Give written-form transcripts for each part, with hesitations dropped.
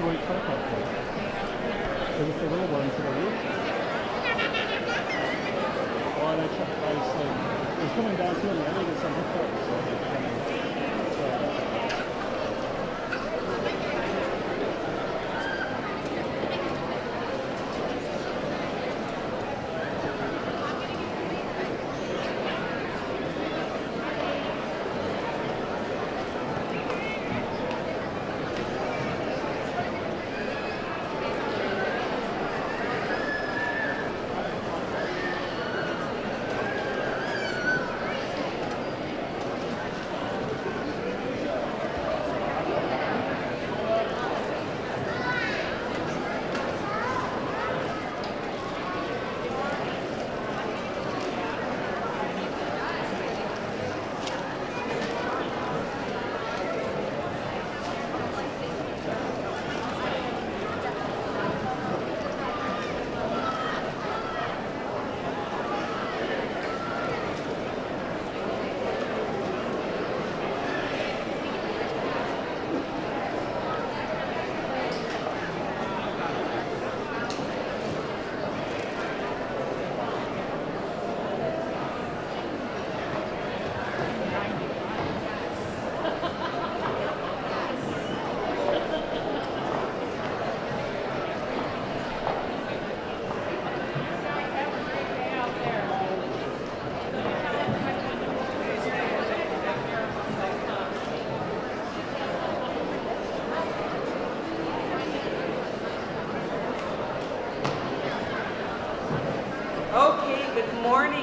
white tripod for? Is this the little one for the roof? Well, and I said, it was coming down to it, and I think it's something else.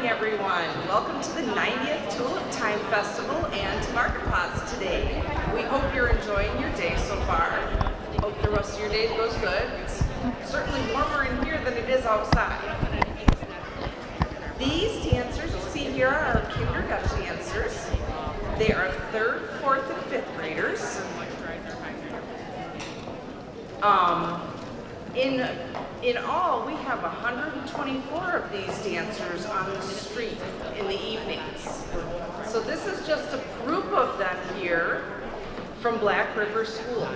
Everyone, welcome to the 90th Tulip Time Festival and Market Plots today. We hope you're enjoying your day so far. Hope the rest of your day goes good. It's certainly warmer in here than it is outside. These dancers you see here are our kindergarten dancers. They are 3rd, 4th, and 5th graders. In all, we have 124 of these dancers on the street in the evenings. So this is just a group of them here from Black River School.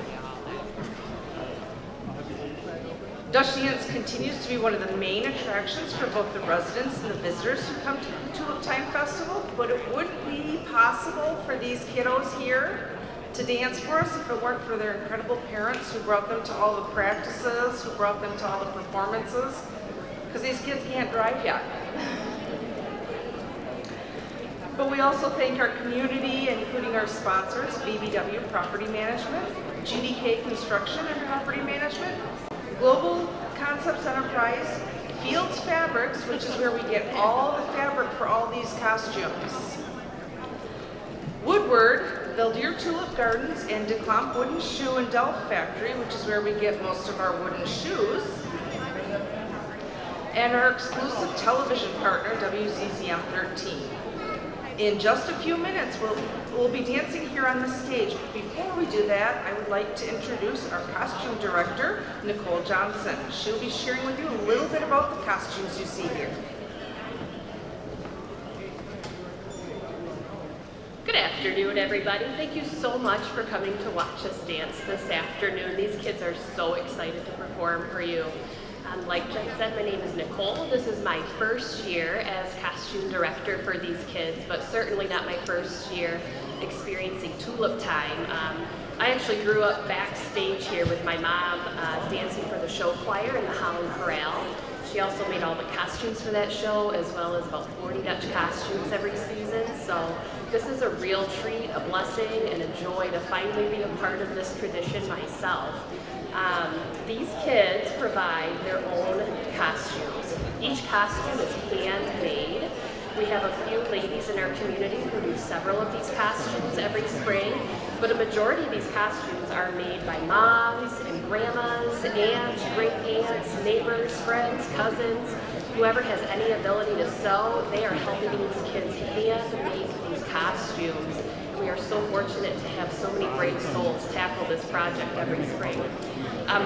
Dutch dance continues to be one of the main attractions for both the residents and the visitors who come to the Tulip Time Festival, but it wouldn't be possible for these kiddos here to dance for us if it weren't for their incredible parents who brought them to all the practices, who brought them to all the performances, because these kids can't drive yet. But we also thank our community, including our sponsors, BBW Property Management, GDK Construction and Property Management, Global Concepts Enterprise, Fields Fabrics, which is where we get all the fabric for all these costumes, Woodward, Beldier Tulip Gardens, and DeClamp Wooden Shoe and Delft Factory, which is where we get most of our wooden shoes, and our exclusive television partner, WZZM 13. In just a few minutes, we'll be dancing here on the stage. But before we do that, I would like to introduce our costume director, Nicole Johnson. She'll be sharing with you a little bit about the costumes you see here. Good afternoon, everybody. Thank you so much for coming to watch us dance this afternoon. These kids are so excited to perform for you. Like Jen said, my name is Nicole. This is my first year as costume director for these kids, but certainly not my first year experiencing Tulip Time. I actually grew up backstage here with my mom dancing for the show choir in the Holland Chorale. She also made all the costumes for that show, as well as about 40 Dutch costumes every season. So this is a real treat, a blessing, and a joy to finally be a part of this tradition myself. These kids provide their own costumes. Each costume is handmade. We have a few ladies in our community who do several of these costumes every spring, but a majority of these costumes are made by moms and grandmas, aunts, great-aunts, neighbors, friends, cousins. Whoever has any ability to sew, they are helping these kids hand make these costumes. We are so fortunate to have so many brave souls tackle this project every spring.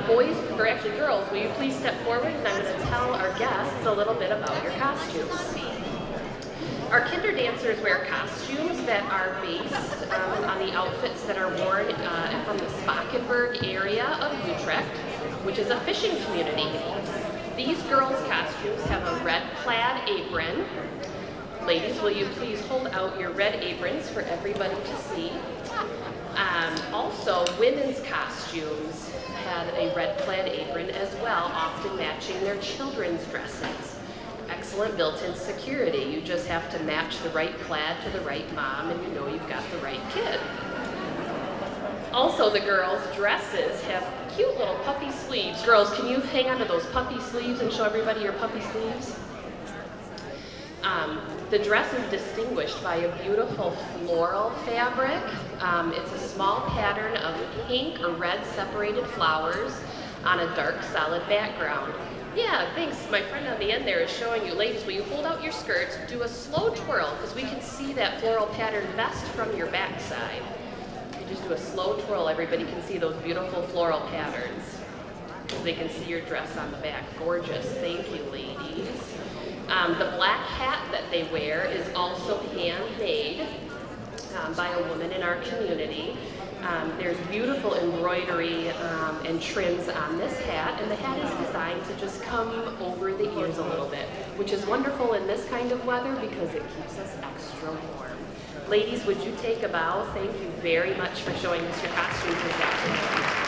Boys, or actually girls, will you please step forward, and I'm going to tell our guests a little bit about your costumes. Our kinder dancers wear costumes that are based on the outfits that are worn from the Spakenburg area of Utrecht, which is a fishing community. These girls' costumes have a red plaid apron. Ladies, will you please hold out your red aprons for everybody to see? Also, women's costumes had a red plaid apron as well, often matching their children's dresses. Excellent built-in security. You just have to match the right plaid to the right mom and you know you've got the right kid. Also, the girls' dresses have cute little puppy sleeves. Girls, can you hang onto those puppy sleeves and show everybody your puppy sleeves? The dress is distinguished by a beautiful floral fabric. It's a small pattern of pink or red separated flowers on a dark solid background. Yeah, thanks. My friend on the end there is showing you. Ladies, will you hold out your skirts, do a slow twirl, because we can see that floral pattern best from your backside. You just do a slow twirl, everybody can see those beautiful floral patterns. Because they can see your dress on the back. Gorgeous. Thank you, ladies. The black hat that they wear is also handmade by a woman in our community. There's beautiful embroidery and trims on this hat, and the hat is designed to just come over the ears a little bit, which is wonderful in this kind of weather because it keeps us extra warm. Ladies, would you take a bow? Thank you very much for showing us your costumes this afternoon.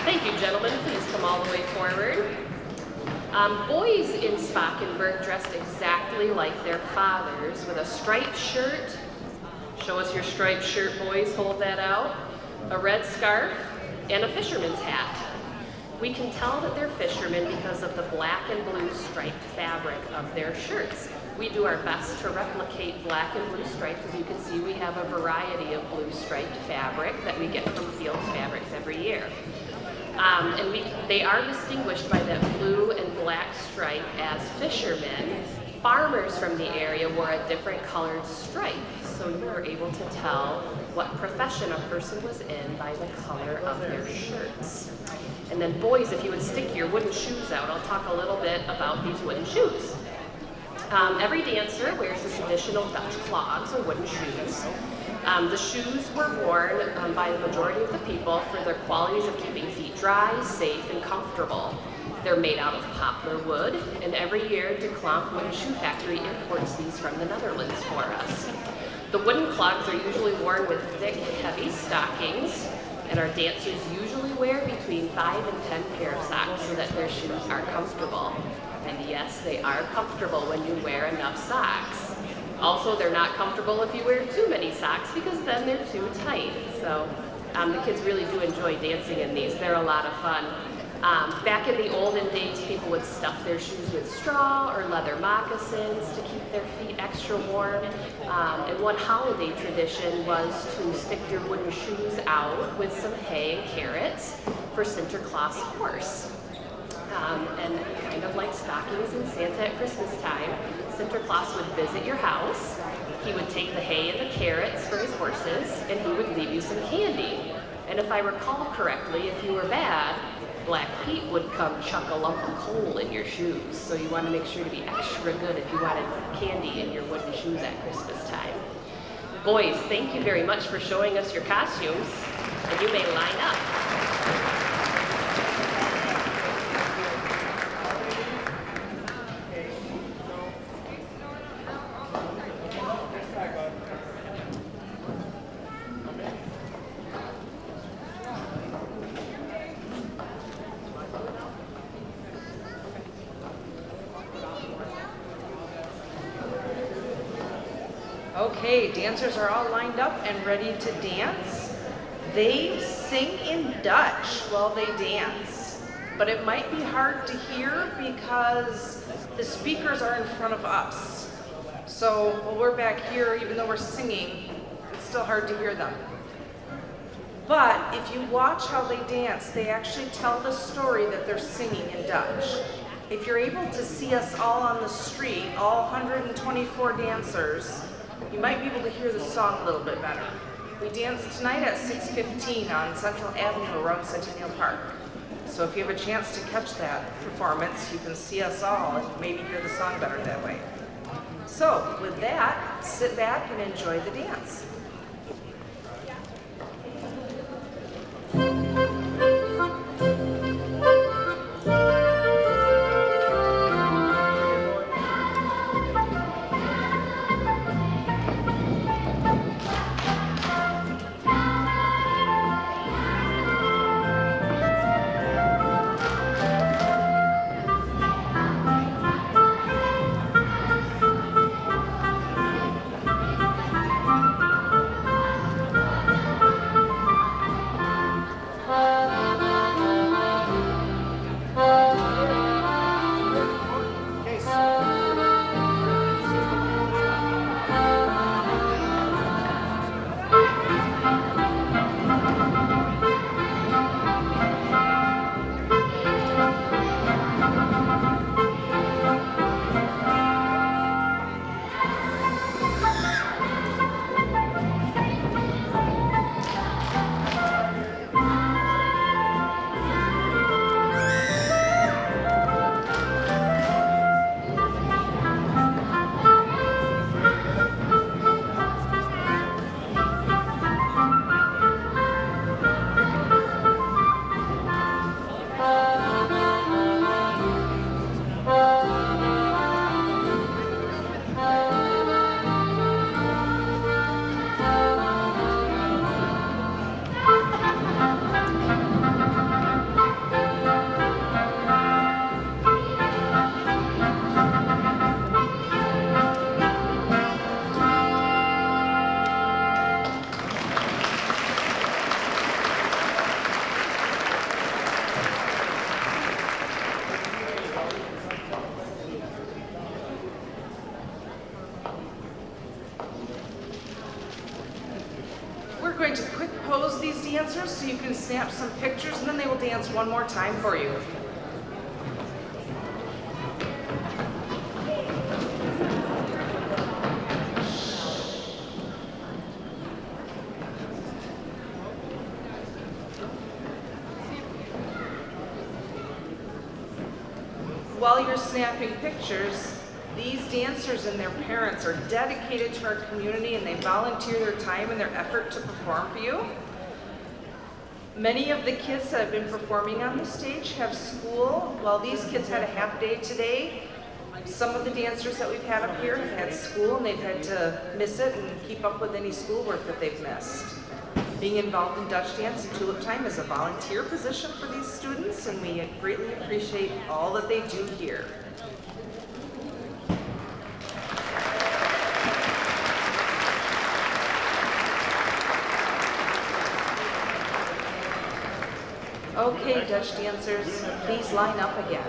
Thank you, gentlemen. Please come all the way forward. Boys in Spakenburg dressed exactly like their fathers with a striped shirt. Show us your striped shirt, boys. Hold that out. A red scarf and a fisherman's hat. We can tell that they're fishermen because of the black and blue striped fabric of their shirts. We do our best to replicate black and blue stripes. As you can see, we have a variety of blue striped fabric that we get from Fields Fabrics every year. They are distinguished by that blue and black stripe as fishermen. Farmers from the area wore a different colored stripe, so you were able to tell what profession a person was in by the color of their shirts. And then boys, if you would stick your wooden shoes out, I'll talk a little bit about these wooden shoes. Every dancer wears this additional Dutch clogs or wooden shoes. The shoes were worn by the majority of the people for their qualities of keeping feet dry, safe, and comfortable. They're made out of poplar wood, and every year De Klamp Wooden Shoe Factory imports these from the Netherlands for us. The wooden clogs are usually worn with thick, heavy stockings, and our dancers usually wear between 5 and 10 pair of socks so that their shoes are comfortable. And yes, they are comfortable when you wear enough socks. Also, they're not comfortable if you wear too many socks because then they're too tight. So the kids really do enjoy dancing in these. They're a lot of fun. Back in the olden days, people would stuff their shoes with straw or leather moccasins to keep their feet extra warm. And one holiday tradition was to stick your wooden shoes out with some hay and carrots for Sinterklaas' horse. And kind of like stockings and Santa at Christmas time, Sinterklaas would visit your house. He would take the hay and the carrots for his horses, and he would leave you some candy. And if I recall correctly, if you were bad, Black Pete would come chuck a lump of coal in your shoes. So you want to make sure to be extra good if you wanted candy in your wooden shoes at Christmas time. Boys, thank you very much for showing us your costumes, and you may line up. Okay, dancers are all lined up and ready to dance. They sing in Dutch while they dance, but it might be hard to hear because the speakers are in front of us. So while we're back here, even though we're singing, it's still hard to hear them. But if you watch how they dance, they actually tell the story that they're singing in Dutch. If you're able to see us all on the street, all 124 dancers, you might be able to hear the song a little bit better. We dance tonight at 6:15 on Central Avenue around Centennial Park. So if you have a chance to catch that performance, you can see us all and maybe hear the song better that way. So with that, sit back and enjoy the dance. We're going to quick pose these dancers so you can snap some pictures, and then they will dance one more time for you. While you're snapping pictures, these dancers and their parents are dedicated to our community, and they volunteer their time and their effort to perform for you. Many of the kids that have been performing on the stage have school. While these kids had a half day today, some of the dancers that we've had up here have had school, and they've had to miss it and keep up with any schoolwork that they've missed. Being involved in Dutch Dance and Tulip Time is a volunteer position for these students, and we greatly appreciate all that they do here. Okay, Dutch dancers, please line up again.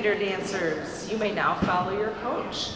Thunder dancers, you may now follow your coach.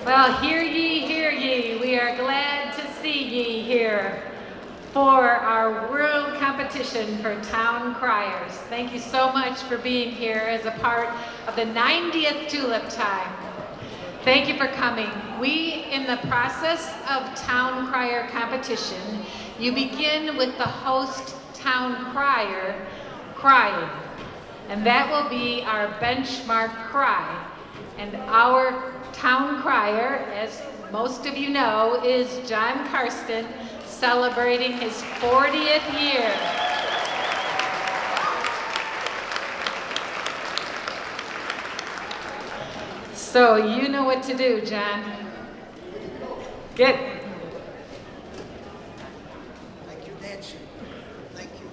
Well, hear ye, we are glad to see ye here for our world competition for Town Criers. Thank you so much for being here as a part of the 90th Tulip Time. Thank you for coming. We, in the process of Town Crier Competition, you begin with the host Town Crier crying, and that will be our benchmark cry. And our Town Crier, as most of you know, is John Karsten, celebrating his 40th year. So you know what to do, John. Get. Thank you, Nancy. Thank you.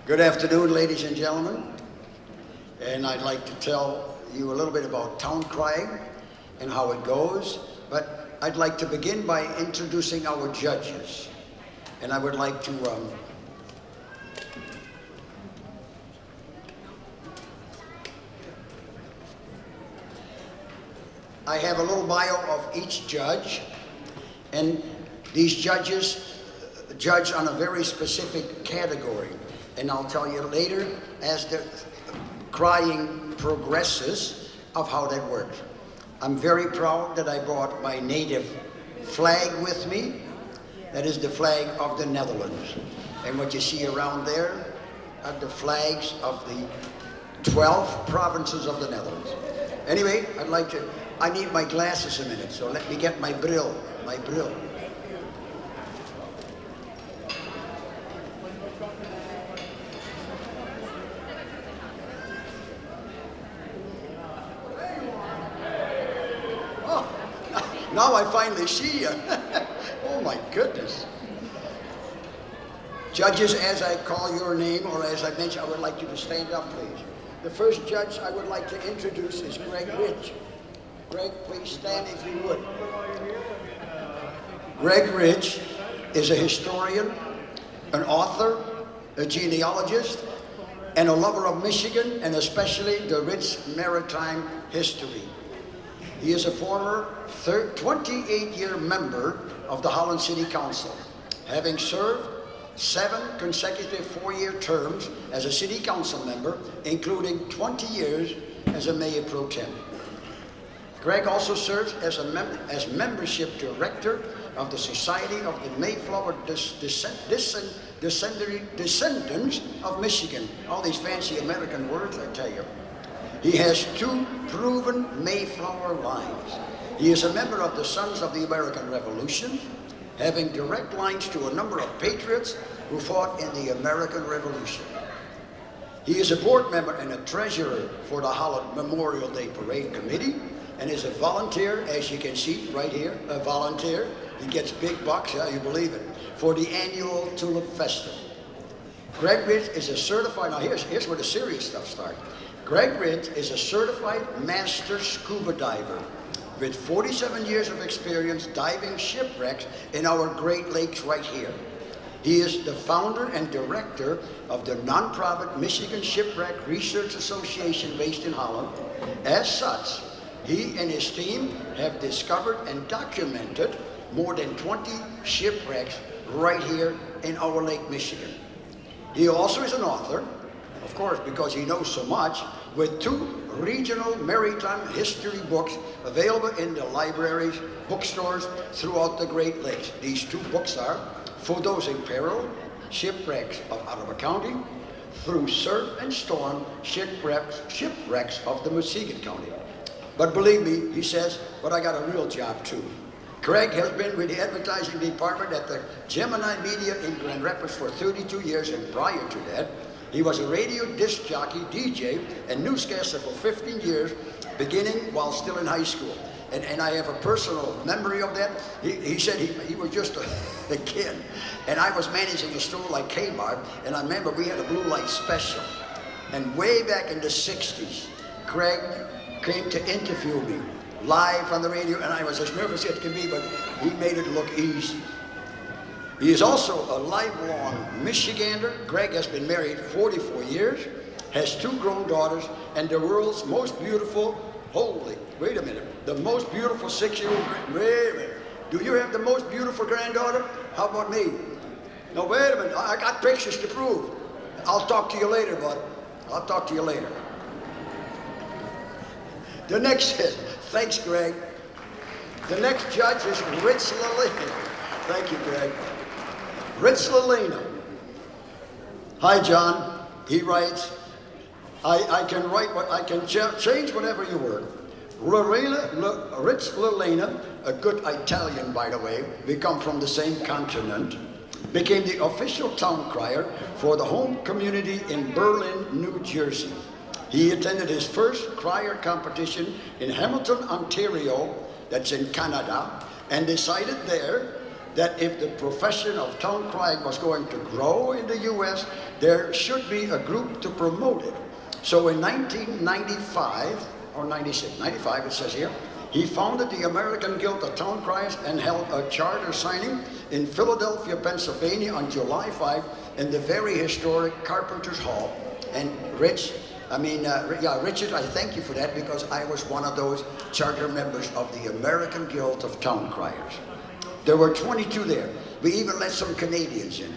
Good afternoon, ladies and gentlemen. And I'd like to tell you a little bit about town crying and how it goes. But I'd like to begin by introducing our judges. And I would like to I have a little bio of each judge, and these judges judge on a very specific category. And I'll tell you later, as the crying progresses, of how that works. I'm very proud that I brought my native flag with me. That is the flag of the Netherlands. And what you see around there are the flags of the 12 provinces of the Netherlands. Anyway, I need my glasses a minute, so let me get my brill. Now I finally see you. Oh my goodness. Judges, as I call your name, or as I mentioned, I would like you to stand up, please. The first judge I would like to introduce is Greg Ridge. Greg, please stand if you would. Greg Ridge is a historian, an author, a genealogist, and a lover of Michigan, and especially the rich maritime history. He is a former 28-year member of the Holland City Council, having served 7 consecutive 4-year terms as a city council member, including 20 years as a mayor pro tem. Greg also serves as membership director of the Society of the Mayflower Descendants of Michigan. All these fancy American words, I tell you. He has 2 proven Mayflower lines. He is a member of the Sons of the American Revolution, having direct lines to a number of patriots who fought in the American Revolution. He is a board member and a treasurer for the Holland Memorial Day Parade Committee, and is a volunteer, as you can see right here, a volunteer. He gets big bucks, yeah, you believe it, for the annual Tulip Festival. Greg Ridge is a certified, now here's where the serious stuff starts. Greg Ridge is a certified master scuba diver with 47 years of experience diving shipwrecks in our Great Lakes right here. He is the founder and director of the nonprofit Michigan Shipwreck Research Association based in Holland. As such, he and his team have discovered and documented more than 20 shipwrecks right here in our Lake Michigan. He also is an author, of course, because he knows so much, with 2 regional maritime history books available in the libraries, bookstores throughout the Great Lakes. These 2 books are For Those in Peril, Shipwrecks of Ottawa County, Through Surf and Storm, Shipwrecks of the Muskegon County. But believe me, he says, but I got a real job too. Greg has been with the advertising department at the Gemini Media in Grand Rapids for 32 years, and prior to that, he was a radio disc jockey, DJ, and newscaster for 15 years, beginning while still in high school. And I have a personal memory of that. He said he was just a kid, and I was managing a store like Kmart, and I remember we had a blue light special. And way back in the 60s, Greg came to interview me live on the radio, and I was as nervous as it can be, but he made it look easy. He is also a lifelong Michigander. Greg has been married 44 years, has 2 grown daughters, and the world's most beautiful, wait a minute, the most beautiful 6-year-old, wait a minute, do you have the most beautiful granddaughter? How about me? No, wait a minute, I got pictures to prove. I'll talk to you later, bud. I'll talk to you later. The next, thanks, Greg. The next judge is Rich Lalina. Thank you, Greg. Rich Lalina. Hi, John. He writes, I can change whatever you were. Rich Lalina, a good Italian, by the way, we come from the same continent, became the official town crier for the home community in Berlin, New Jersey. He attended his first crier competition in Hamilton, Ontario, that's in Canada, and decided there that if the profession of town crier was going to grow in the US, there should be a group to promote it. So in 1995, or 96, 95 it says here, he founded the American Guild of Town Criers and held a charter signing in Philadelphia, Pennsylvania on July 5 in the very historic Carpenter's Hall. And Richard, I thank you for that, because I was one of those charter members of the American Guild of Town Criers. There were 22 there. We even let some Canadians in.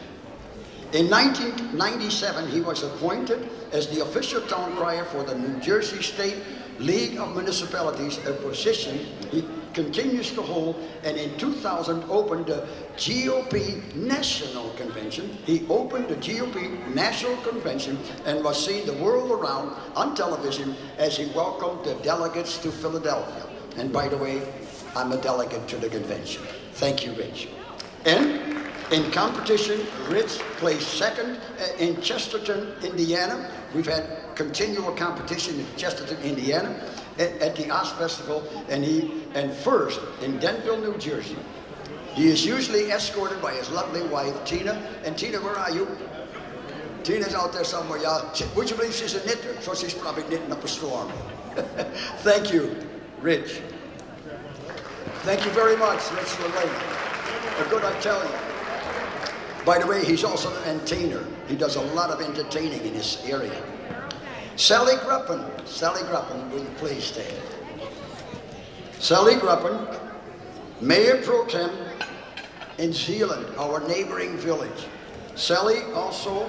In 1997, he was appointed as the official town crier for the New Jersey State League of Municipalities, a position he continues to hold, and in 2000 opened the GOP National Convention. He opened the GOP National Convention and was seen the world around on television as he welcomed the delegates to Philadelphia. And by the way, I'm a delegate to the convention. Thank you, Rich. And in competition, Rich placed second in Chesterton, Indiana. We've had continual competition in Chesterton, Indiana, at the Oz Festival, and first in Denville, New Jersey. He is usually escorted by his lovely wife, Tina. And Tina, where are you? Tina's out there somewhere, yeah. Would you believe she's a knitter? So she's probably knitting up a storm. Thank you, Rich. Thank you very much, Rich Lane. Good, I tell you. By the way, he's also an entertainer. He does a lot of entertaining in this area. Sally Gruppen. Sally Gruppen, will you please stand? Sally Gruppen, Mayor Pro Tem in Zeeland, our neighboring village. Sally also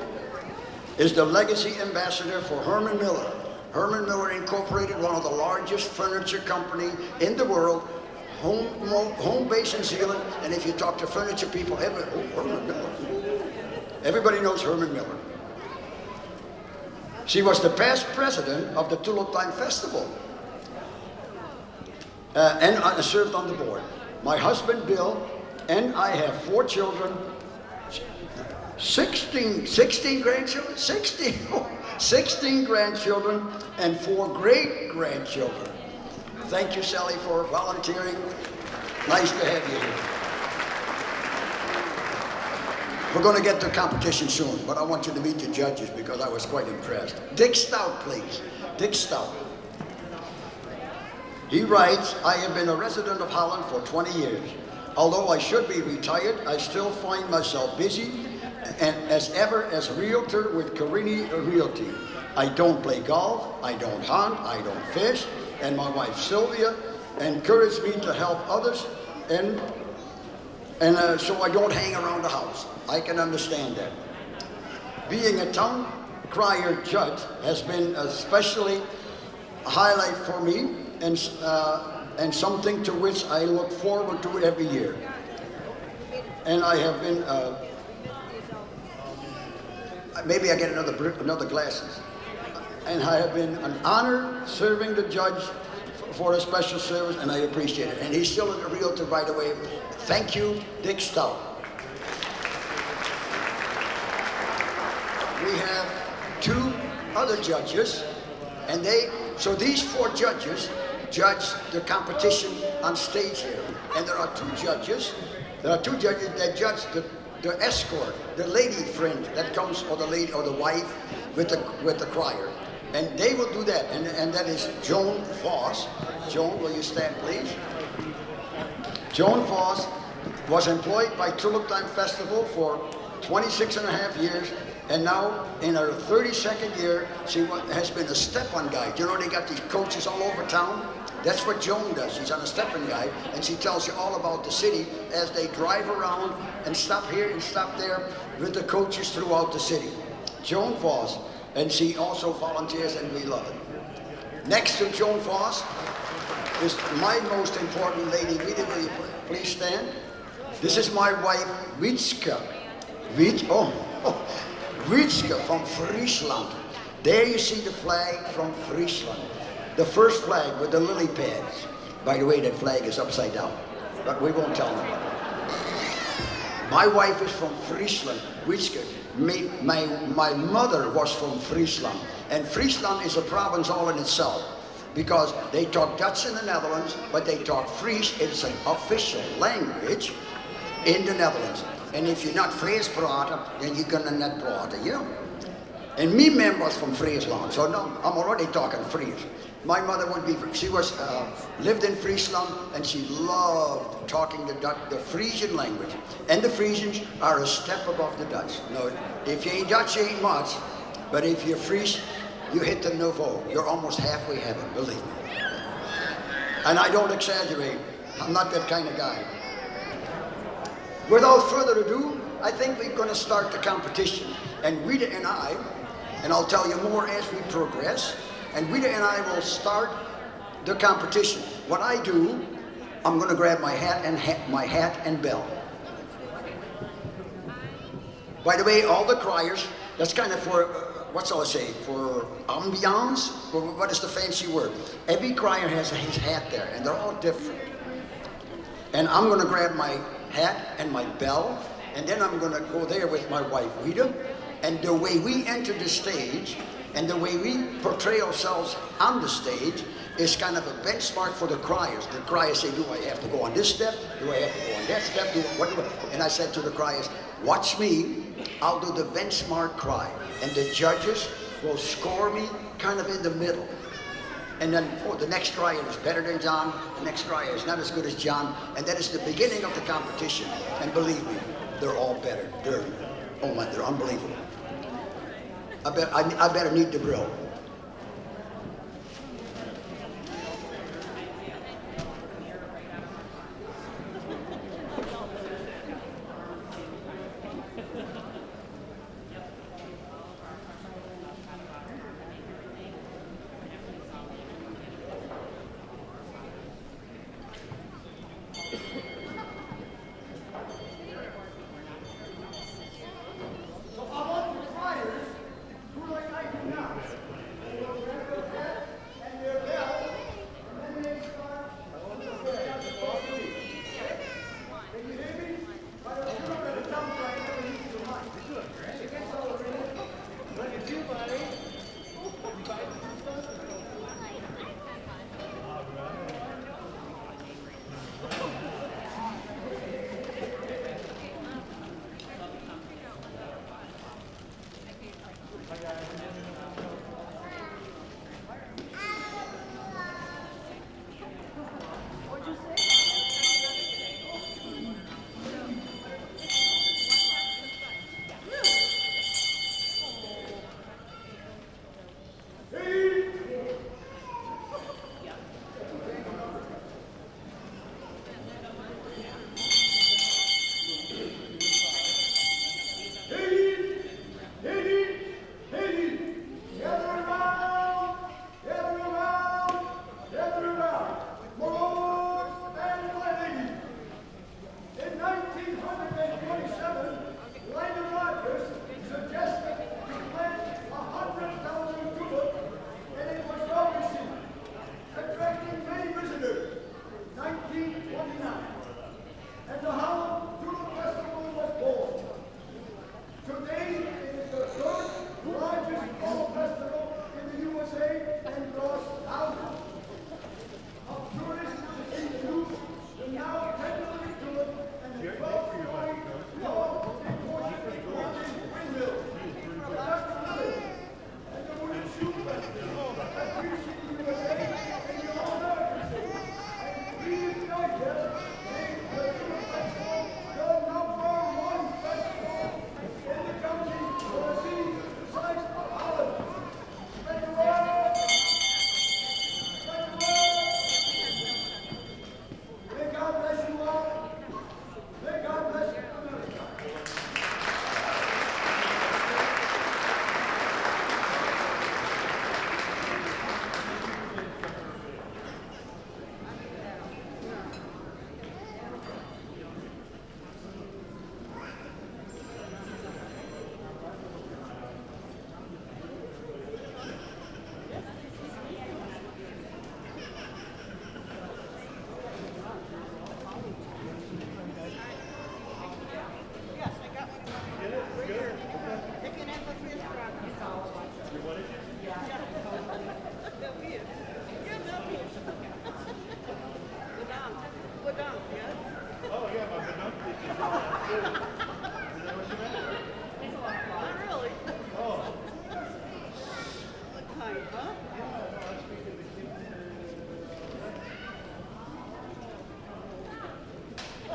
is the legacy ambassador for Herman Miller. Herman Miller Incorporated, one of the largest furniture company in the world, home base in Zeeland. And if you talk to furniture people, Herman Miller. Everybody knows Herman Miller. She was the past president of the Tulip Time Festival and served on the board. My husband Bill and I have 4 children, 16 grandchildren, 16 grandchildren and 4 great-grandchildren. Thank you, Sally, for volunteering. Nice to have you here. We're going to get to competition soon, but I want you to meet the judges because I was quite impressed. Dick Stout, please. Dick Stout. He writes, I have been a resident of Holland for 20 years. Although I should be retired, I still find myself busy and as ever as realtor with Carini Realty. I don't play golf, I don't hunt, I don't fish, and my wife Sylvia encouraged me to help others, and so I don't hang around the house. I can understand that. Being a town crier judge has been especially a highlight for me, and something to which I look forward to every year. And I have been, maybe I get another glasses. And I have been an honor serving the judge for a special service, and I appreciate it. And he's still a realtor, by the way. Thank you, Dick Stout. We have 2 other judges, and so these 4 judges judge the competition on stage here. And there are 2 judges. There are 2 judges that judge the escort, the lady friend that comes, or the lady or the wife with the crier. And they will do that. And that is Joan Voss. Joan, will you stand, please? Joan Voss was employed by Tulip Time Festival for 26.5 years. And now, in her 32nd year, she has been a step-on guide. You know, they got these coaches all over town. That's what Joan does. She's on a step-on guide, and she tells you all about the city as they drive around and stop here and stop there with the coaches throughout the city. Joan Voss, and she also volunteers, and we love it. Next to Joan Voss is my most important lady. Will you please stand? This is my wife, Wietske. Wietske from Friesland. There you see the flag from Friesland. The first flag with the lily pads. By the way, that flag is upside down, but we won't tell nobody. My wife is from Friesland, Wietske. My mother was from Friesland, and Friesland is a province all in itself because they talk Dutch in the Netherlands, but they talk Fries. It's an official language in the Netherlands. And if you're not Fries praten, then you're gonna not praten, you know? And my mom was from Friesland, so now I'm already talking Fries. My mother would be, she was, lived in Friesland, and she loved talking the Frisian language. And the Frisians are a step above the Dutch. No, if you ain't Dutch, you ain't much. But if you're Fries, you hit the nouveau. You're almost halfway heaven, believe me. And I don't exaggerate. I'm not that kind of guy. Without further ado, I think we're going to start the competition. And Rita and I, and I'll tell you more as we progress, and Rita and I will start the competition. What I do, I'm going to grab my hat and bell. By the way, all the criers, that's kind of for, what shall I say, for ambiance? What is the fancy word? Every crier has his hat there, and they're all different. And I'm going to grab my hat and my bell, and then I'm going to go there with my wife, Rita, and the way we enter the stage, and the way we portray ourselves on the stage is kind of a benchmark for the criers. The criers say, do I have to go on this step? Do I have to go on that step? And I said to the criers, watch me, I'll do the benchmark cry. And the judges will score me kind of in the middle. And then, oh, the next crier is better than John, the next crier is not as good as John, and that is the beginning of the competition. And believe me, they're all better. They're unbelievable. I better need the drill. And the Holland Tulip Festival was born. Today it is the third largest fall festival in the USA and draws thousands of tourists into the now tenderly tulip and the 12-story long important windmill. Dr. Lewis and the wooden shoe festival that reached the USA and the all American. And we enjoy them.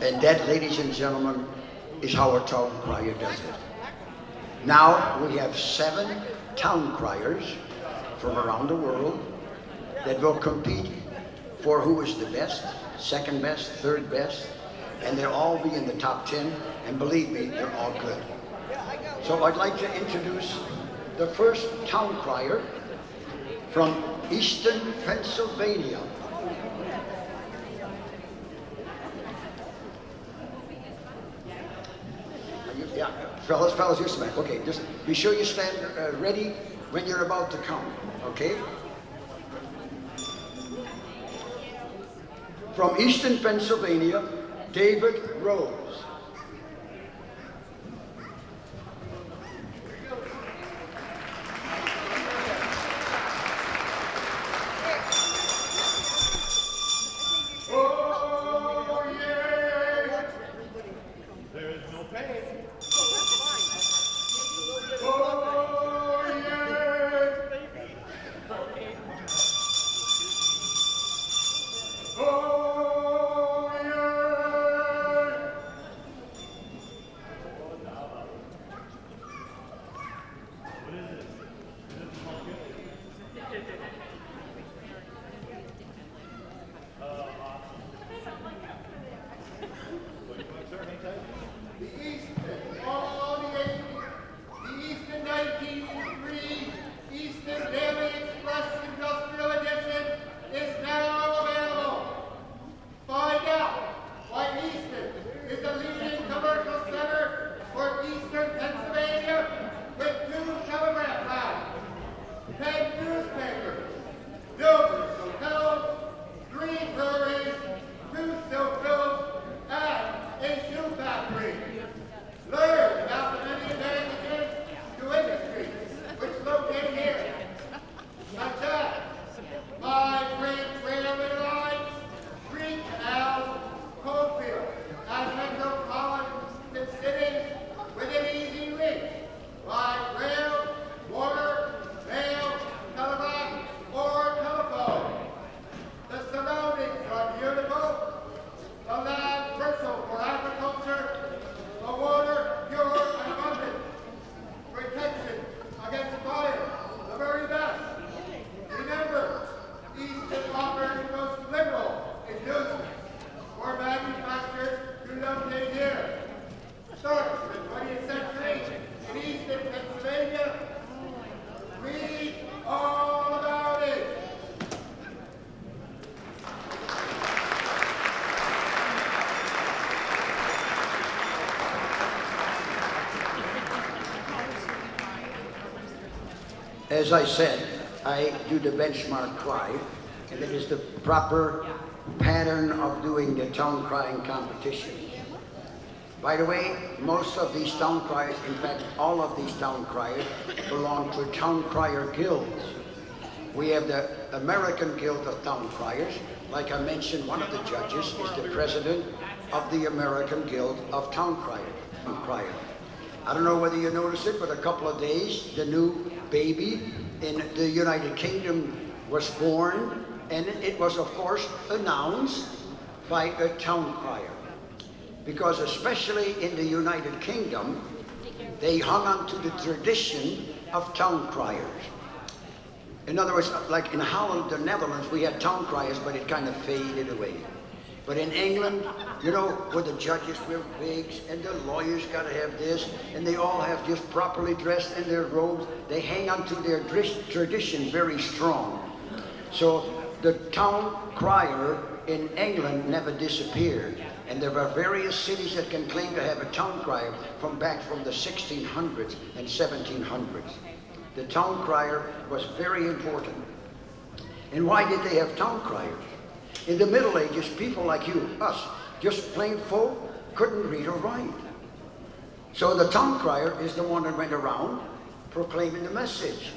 And that, ladies and gentlemen, is how a town crier does it. Now we have 7 town criers from around the world that will compete for who is the best, second best, third best, and they'll all be in the top 10, and believe me, they're all good. So I'd like to introduce the first town crier from Eastern Pennsylvania. Yeah, fellas, just a minute. Okay, just be sure you stand ready when you're about to count, okay? From Eastern Pennsylvania, David Rose. As I said, I do the benchmark cry, and it is the proper pattern of doing the town crying competition. By the way, most of these town criers, in fact, all of these town criers belong to town crier guilds. We have the American Guild of Town Criers. Like I mentioned, one of the judges is the president of the American Guild of Town Criers. I don't know whether you noticed it, but a couple of days, the new baby in the United Kingdom was born, and it was, of course, announced by a town crier. Because especially in the United Kingdom, they hung on to the tradition of town criers. In other words, like in Holland, the Netherlands, we had town criers, but it kind of faded away. But in England, you know, where the judges wear wigs and the lawyers gotta have this, and they all have just properly dressed in their robes, they hang on to their tradition very strong. So the town crier in England never disappeared. And there are various cities that can claim to have a town crier from the 1600s and 1700s. The town crier was very important. And why did they have town criers? In the Middle Ages, people like you, us, just plain folk, couldn't read or write. So the town crier is the one that went around proclaiming the message.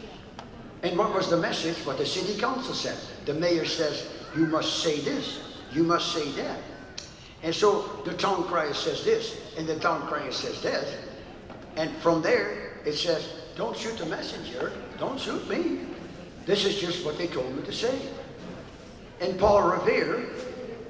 And what was the message? What the city council said. The mayor says, you must say this, you must say that. And so the town crier says this, and the town crier says that. And from there, it says, don't shoot the messenger, don't shoot me. This is just what they told me to say. And Paul Revere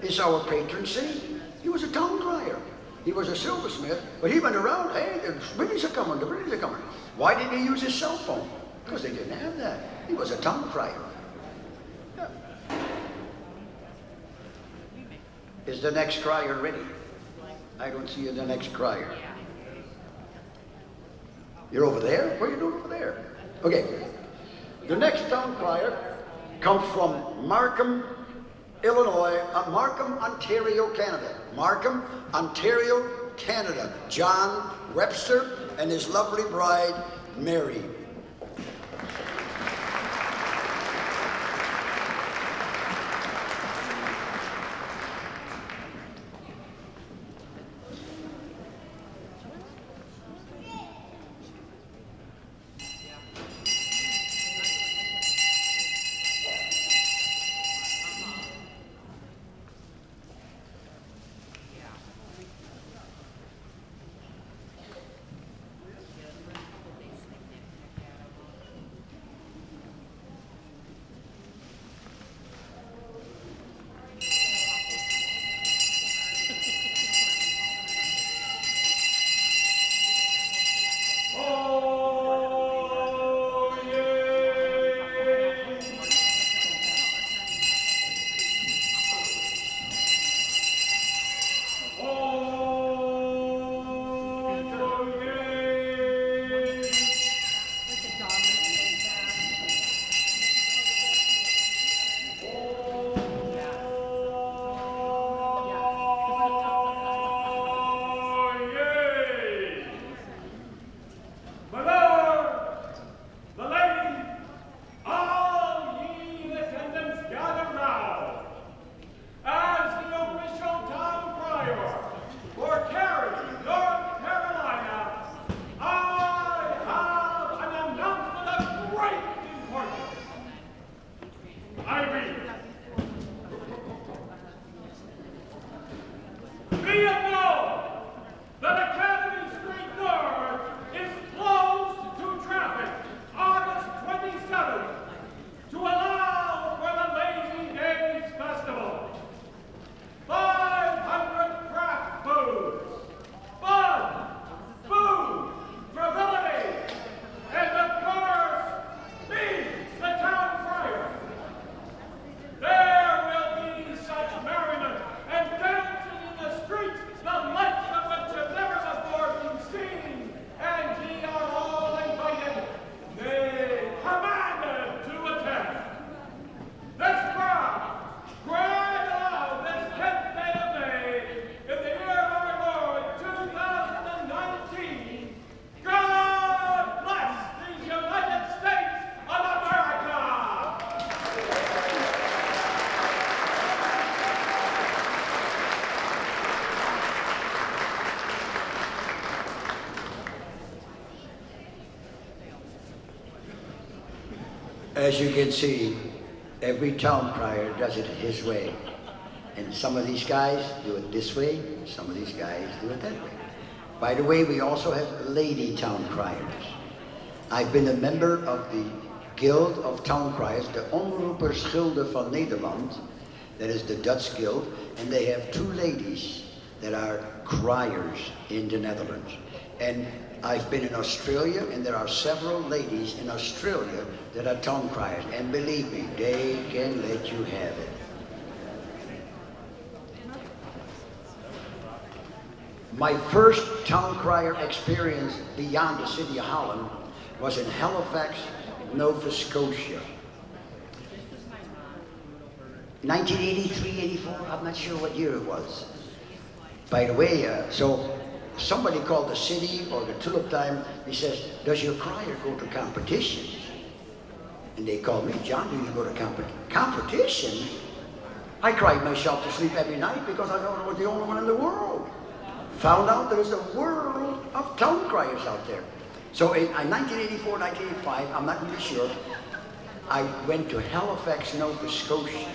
is our patron saint. He was a town crier. He was a silversmith, but he went around, hey, the British are coming, the British are coming. Why didn't he use his cell phone? Because they didn't have that. He was a town crier. Yeah. Is the next crier ready? I don't see the next crier. You're over there? What are you doing over there? Okay. The next town crier comes from Markham, Illinois, Markham, Ontario, Canada. Markham, Ontario, Canada. John Webster and his lovely bride, Mary. As you can see, every town crier does it his way. And some of these guys do it this way, some of these guys do it that way. By the way, we also have lady town criers. I've been a member of the Guild of Town Criers, de Omroepersgilde van Nederland. That is the Dutch guild, and they have two ladies that are criers in the Netherlands. And I've been in Australia, and there are several ladies in Australia that are town criers. And believe me, they can let you have it. My first town crier experience beyond the city of Holland was in Halifax, Nova Scotia. 1983, 84, I'm not sure what year it was. By the way, so somebody called the city or the Tulip Time, he says, does your crier go to competitions? And they called me, John, do you go to competitions? I cried myself to sleep every night because I thought I was the only one in the world. Found out there was a world of town criers out there. So in 1984, 1985, I'm not really sure, I went to Halifax, Nova Scotia.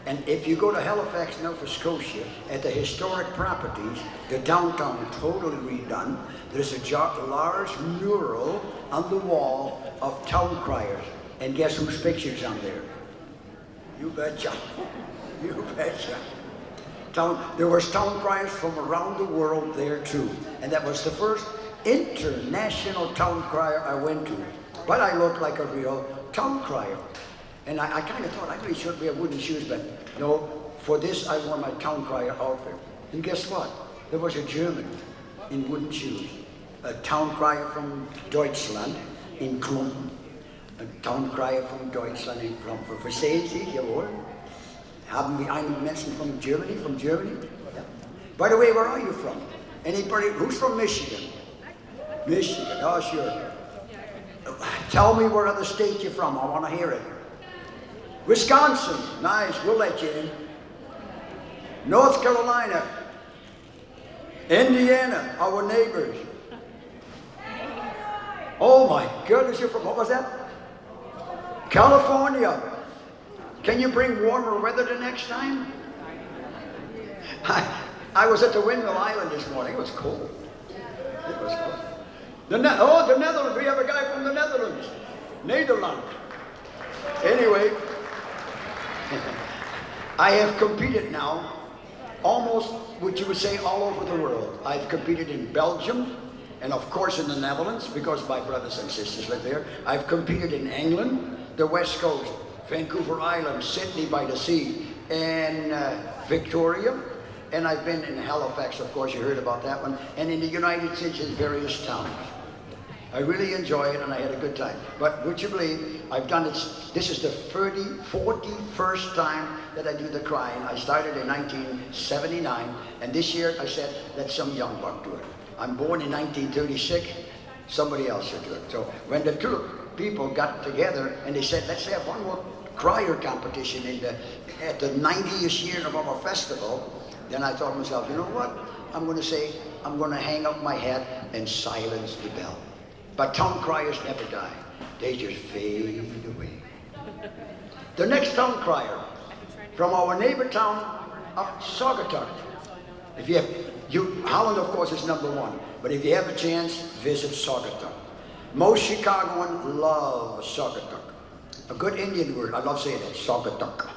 And if you go to Halifax, Nova Scotia, at the historic properties, the downtown totally redone, there's a large mural on the wall of town criers. And guess whose picture's on there? You betcha. You betcha. There was town criers from around the world there too. And that was the first international town crier I went to. But I looked like a real town crier. And I kind of thought I really should wear wooden shoes, but no, for this I wore my town crier outfit. And guess what? There was a German in wooden shoes. A town crier from Deutschland in Klumpen. A town crier from Deutschland in Klumpen. Verstehen Sie, jawohl. Haben wir einen Menschen from Germany? Yeah. By the way, where are you from? Anybody? Who's from Michigan? Michigan, oh sure. Tell me what other state you're from, I want to hear it. Wisconsin, nice, we'll let you in. North Carolina. Indiana, our neighbors. Oh my goodness, you're from, what was that? California. Can you bring warmer weather the next time? I was at the Windmill Island this morning. It was cold. It was cold. The Netherlands. We have a guy from the Netherlands. Nederland. Anyway, I have competed now almost, what you would say, all over the world. I've competed in Belgium and of course in the Netherlands because my brothers and sisters live there. I've competed in England, the West Coast, Vancouver Island, Sydney by the sea, and Victoria. And I've been in Halifax, of course, you heard about that one, and in the United States in various towns. I really enjoy it and I had a good time. But would you believe, I've done this, this is the 41st time that I do the crying. I started in 1979, and this year I said, let some young buck do it. I'm born in 1936, somebody else should do it. So when the two people got together and they said, let's have one more crier competition at the 90th year of our festival, then I thought to myself, you know what? I'm going to say, I'm going to hang up my hat and silence the bell. But town criers never die. They just fade away. The next town crier from our neighbor town of Saugatuck. If you have, Holland of course is #1, but if you have a chance, visit Saugatuck. Most Chicagoans love Saugatuck. A good Indian word, I love saying it, Saugatuck.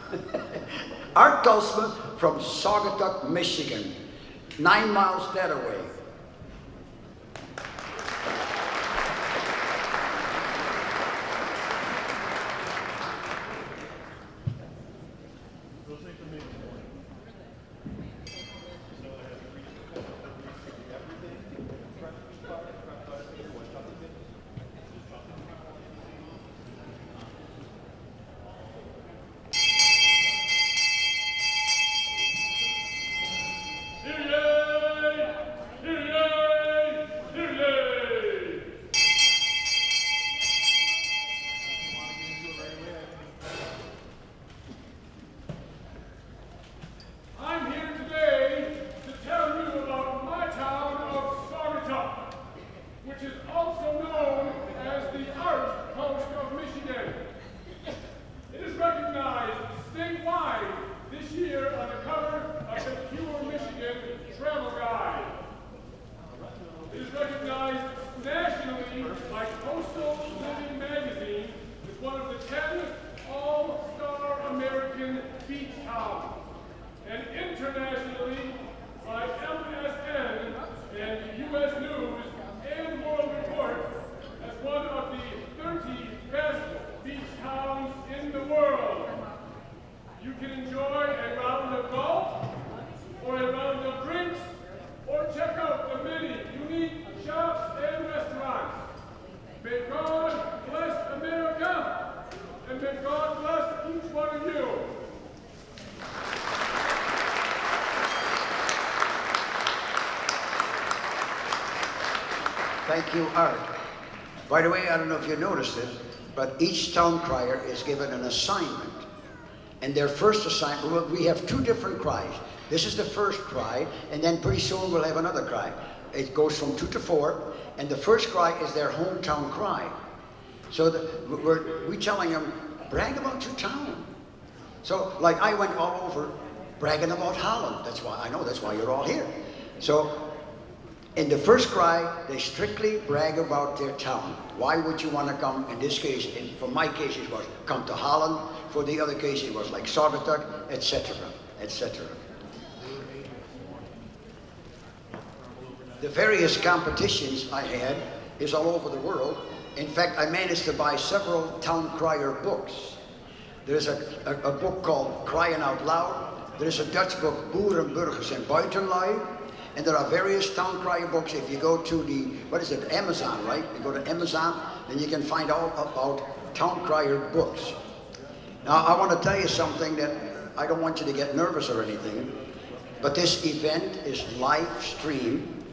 Art Tulsman from Saugatuck, Michigan, 9 miles that away. Hear Thank you, Art. By the way, I don't know if you noticed it, but each town crier is given an assignment. And their first assignment, we have 2 different cries. This is the first cry, and then pretty soon we'll have another cry. It goes from 2 to 4, and the first cry is their hometown cry. So we're telling them, brag about your town. So, like, I went all over bragging about Holland. That's why you're all here. So, in the first cry, they strictly brag about their town. Why would you want to come? In this case, for my case, it was come to Holland. For the other case, it was like Saugatuck, etc., etc. The various competitions I had is all over the world. In fact, I managed to buy several town crier books. There's a book called Crying Out Loud. There's a Dutch book, Boeren, Burgers en Buitenlui. And there are various town crier books. If you go to the, Amazon, right? You go to Amazon, then you can find all about town crier books. Now, I want to tell you something that I don't want you to get nervous or anything, but this event is live stream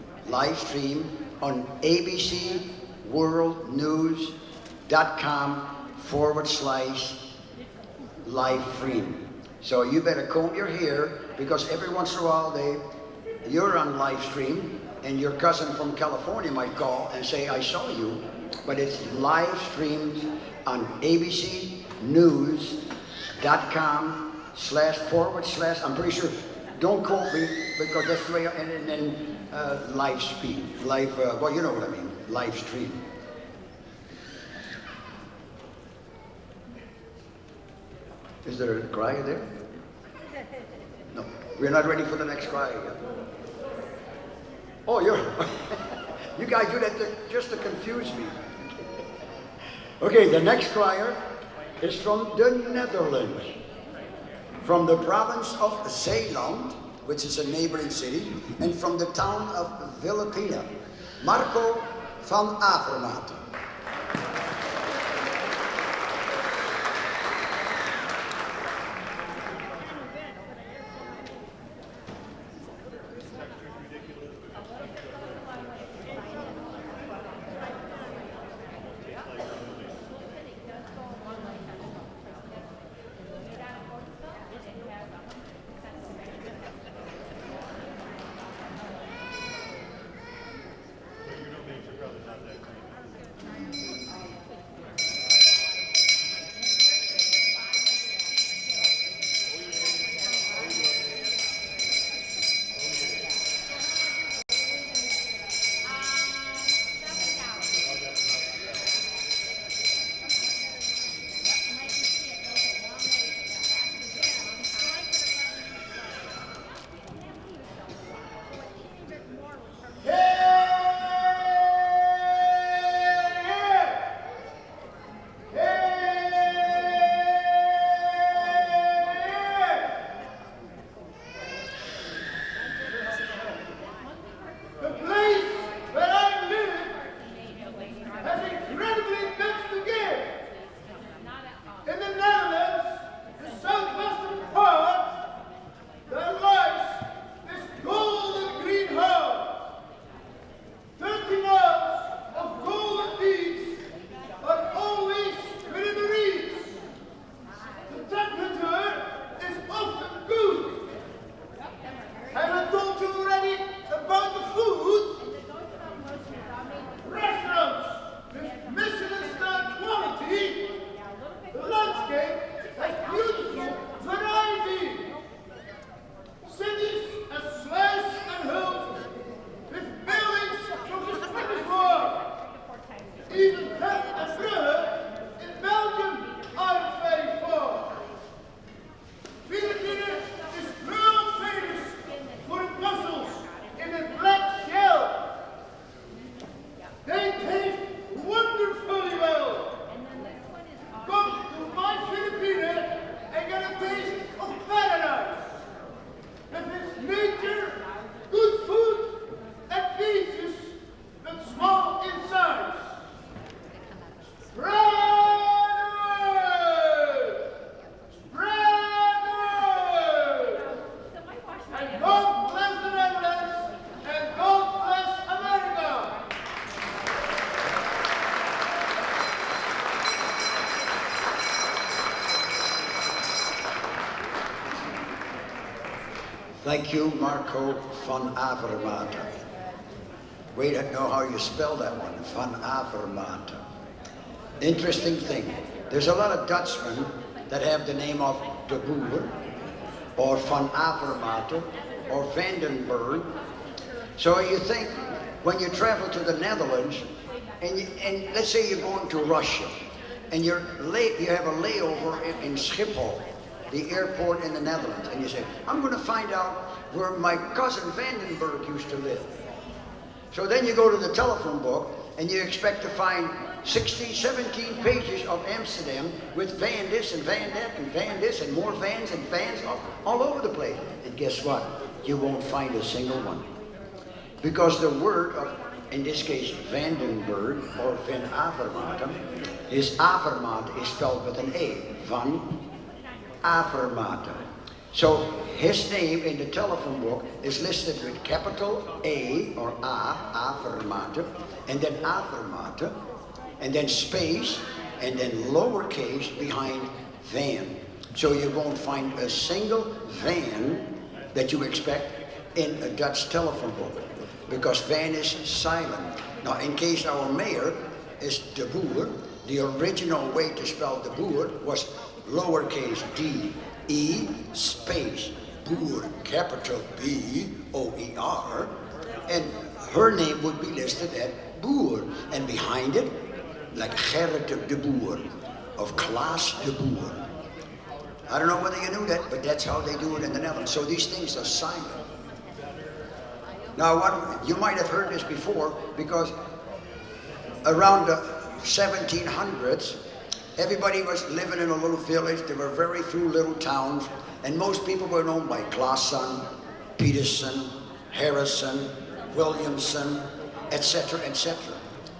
on abcworldnews.com/live stream. So you better comb your hair, because every once in a while you're on live stream, and your cousin from California might call and say, I saw you, but it's live streamed on abcnews.com//, I'm pretty sure, don't quote me, because that's the way, and then live speed, well, you know what I mean, live stream. Is there a cry there? No, we're not ready for the next cry yet. Oh, you guys do that just to confuse me. Okay, the next crier is from the Netherlands, from the province of Zeeland, which is a neighboring city, and from the town of Filipina, Marco van Avermaet. like you, Marco van Avermaet. Wait, I know how you spell that one, van Avermaet. Interesting thing, there's a lot of Dutchmen that have the name of de Boer, or van Avermaet, or Vandenberg. So you think, when you travel to the Netherlands, and let's say you're going to Russia, and you have a layover in Schiphol, the airport in the Netherlands, and you say, I'm going to find out where my cousin Vandenberg used to live. So then you go to the telephone book, and you expect to find 16, 17 pages of Amsterdam with van this and van that and van this and more vans and vans all over the place. And guess what? You won't find a single one. Because the word of, in this case, Vandenberg or Van Avermaet, his Avermaet is spelled with an A, Van Avermaet. So his name in the telephone book is listed with capital A or A, Avermaet, and then Avermaet, and then space, and then lowercase behind van. So you won't find a single van that you expect in a Dutch telephone book, because van is silent. Now, in case our mayor is de Boer, the original way to spell de Boer was lowercase d, e, space, Boer, capital B, O-E-R, and her name would be listed at Boer, and behind it, like Gerrit de Boer, of Klaas de Boer. I don't know whether you knew that, but that's how they do it in the Netherlands. So these things are silent. Now, you might have heard this before, because around the 1700s, everybody was living in a little village. There were very few little towns, and most people were known by Klaasson, Peterson, Harrison, Williamson, etc., etc.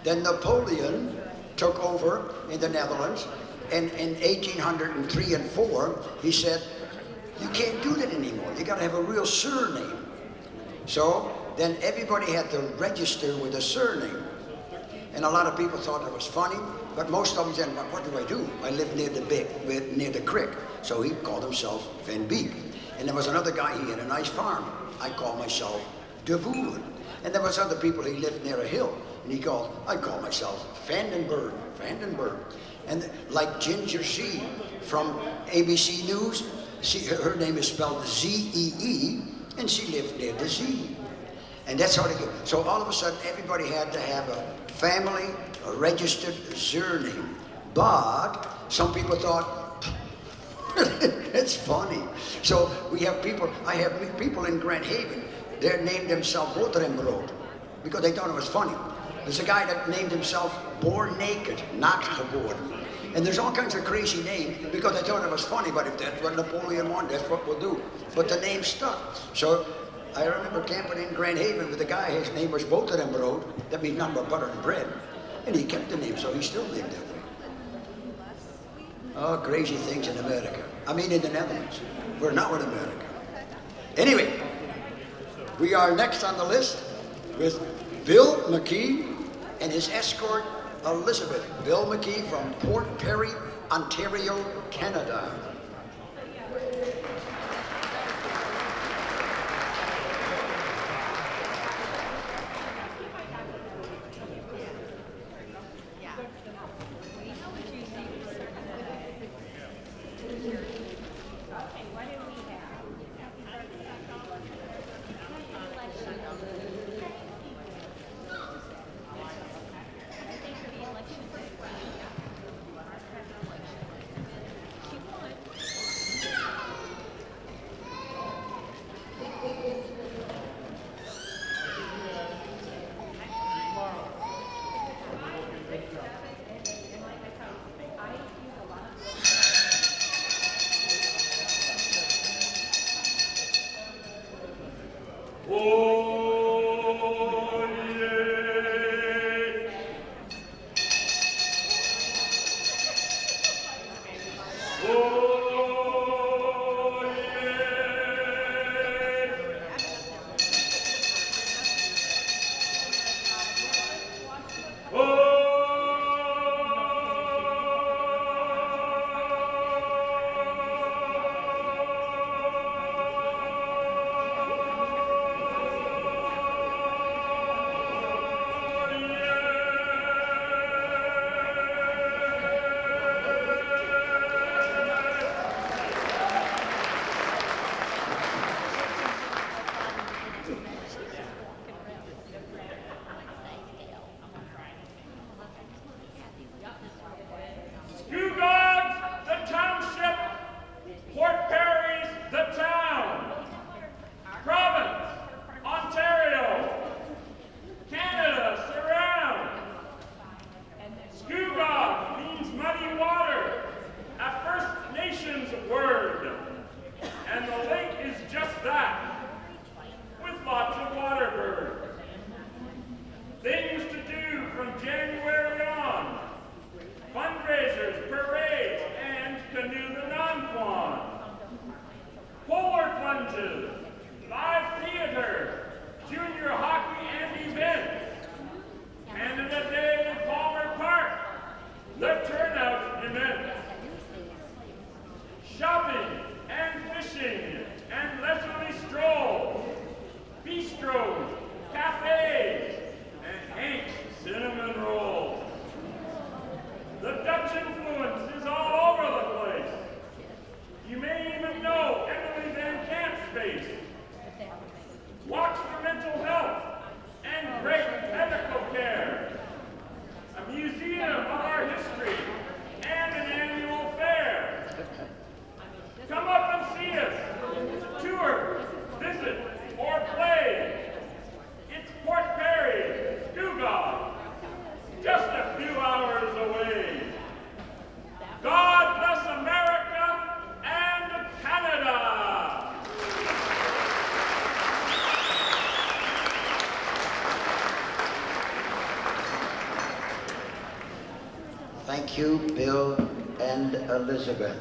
Then Napoleon took over in the Netherlands, and in 1803 and 4, he said, you can't do that anymore. You gotta have a real surname. So then everybody had to register with a surname. And a lot of people thought it was funny, but most of them said, well, what do? I live near the creek. So he called himself Van Beek. And there was another guy, he had a nice farm. I call myself De Boer. And there was other people, he lived near a hill. And I call myself Vandenberg. And like Ginger C from ABC News, her name is spelled Z-E-E, and she lived near the Z. And that's how they go. So all of a sudden, everybody had to have a family, a registered surname. But some people thought, it's funny. So I have people in Grand Haven, they named themselves Boterhamrood, because they thought it was funny. There's a guy that named himself Born Naked, Naakt Geboren. And there's all kinds of crazy names because they thought it was funny, but if that's what Napoleon wanted, that's what we'll do. But the name stuck. So I remember camping in Grand Haven with a guy, his name was Boterhamrood, that means nothing but butter and bread. And he kept the name, so he's still named that way. Oh, crazy things in America. I mean in the Netherlands. We're not in America. Anyway, we are next on the list with Bill McKee and his escort, Elizabeth. Bill McKee from Port Perry, Ontario, Canada. nation's word. And the lake is just that, with lots of water birds. Things to do from January on. Fundraisers, parades, and canoe the non-quan. Polar plunges, live theater, junior hockey and events. Canada Day in Palmer Park. The turnout immense. Shopping and fishing and leisurely strolls. Bistros, cafes, and Hank's cinnamon rolls. The Dutch influence is all over the place. You may even know Emily Van Camp's face. Walks for mental health and great medical care. A museum of our history and an annual fair. Come up and see us. Tour, visit, or play. It's Port Perry, Scugog, just a few hours away. God bless America and Canada! Thank you, Bill and Elizabeth.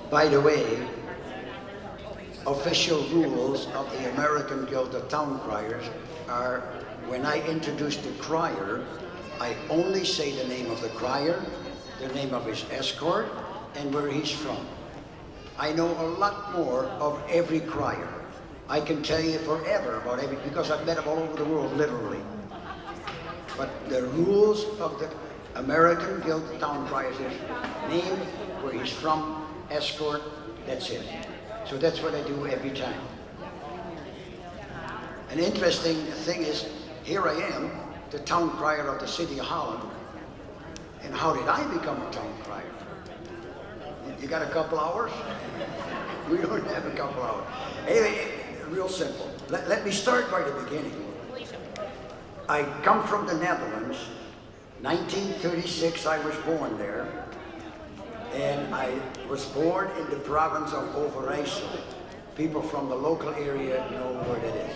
By the way, official rules of the American Guild of Town Criers are, when I introduce the crier, I only say the name of the crier, the name of his escort, and where he's from. I know a lot more of every crier. I can tell you forever about every, because I've met them all over the world, literally. But the rules of the American Guild of Town Criers is name, where he's from, escort, that's it. So that's what I do every time. An interesting thing is, here I am, the town crier of the city of Holland. And how did I become a town crier? You got a couple hours? We don't have a couple hours. Anyway, real simple. Let me start by the beginning. I come from the Netherlands. 1936, I was born there. And I was born in the province of Overijssel. People from the local area know where that is.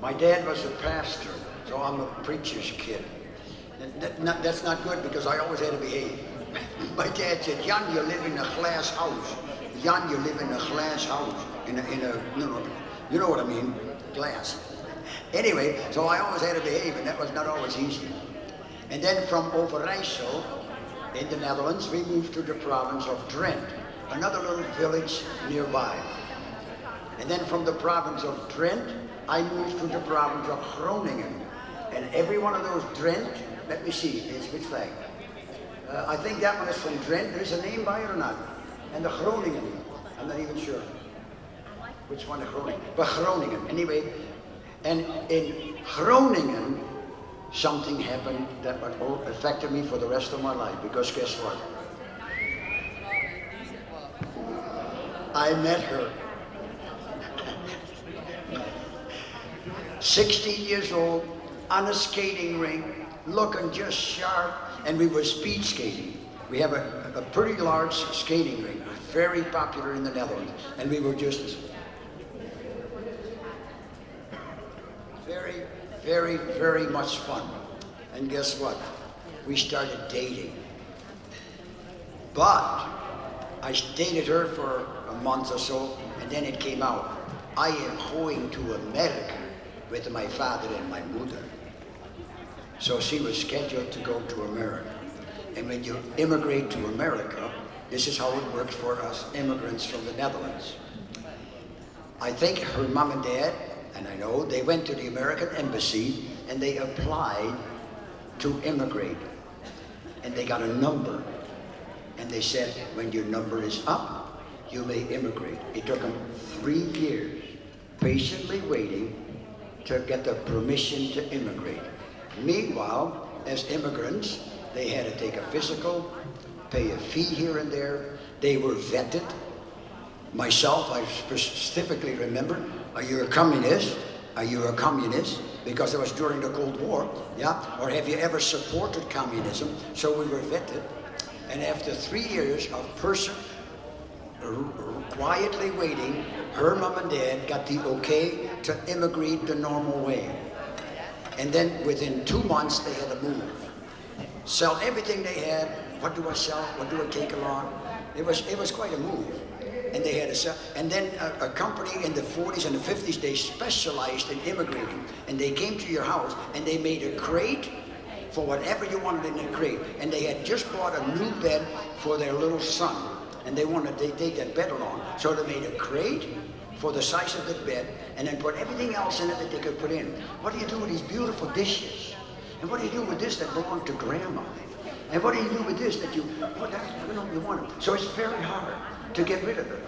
My dad was a pastor, so I'm a preacher's kid. That's not good because I always had to behave. My dad said, Jan, you live in a glass house. Jan, you live in a glass house. In a you know what I mean, glass. Anyway, so I always had to behave, and that was not always easy. And then from Overijssel, in the Netherlands, we moved to the province of Drenthe, another little village nearby. And then from the province of Drenthe, I moved to the province of Groningen. And every one of those Drenthe, let me see, is which flag? I think that one is from Drenthe. There's a name by it or not? And the Groningen, I'm not even sure. Which one is Groningen? But Groningen, anyway. And in Groningen, something happened that affected me for the rest of my life, because guess what? I met her. 16 years old, on a skating rink, looking just sharp, and we were speed skating. We have a pretty large skating rink, very popular in the Netherlands, and we were just very, very, very much fun. And guess what? We started dating. But I dated her for a month or so, and then it came out. I am going to America with my father and my mother. So she was scheduled to go to America. And when you immigrate to America, this is how it works for us immigrants from the Netherlands. I think her mom and dad, and I know, they went to the American embassy and they applied to immigrate. And they got a number. And they said, when your number is up, you may immigrate. It took them 3 years, patiently waiting to get the permission to immigrate. Meanwhile, as immigrants, they had to take a physical, pay a fee here and there. They were vetted. Myself, I specifically remember, are you a communist? Are you a communist? Because it was during the Cold War, yeah? Or have you ever supported communism? So we were vetted. And after 3 years of quietly waiting, her mom and dad got the okay to immigrate the normal way. And then within 2 months, they had to move. Sell everything they had. What do I sell? What do I take along? It was quite a move. And they had to sell. And then a company in the 40s and the 50s, they specialized in immigrating. And they came to your house and they made a crate for whatever you wanted in the crate. And they had just bought a new bed for their little son. And they wanted to take that bed along. So they made a crate for the size of the bed and then put everything else in it that they could put in. What do you do with these beautiful dishes? And what do you do with this that belonged to grandma? And what do you do with this that you want it? So it's very hard to get rid of it.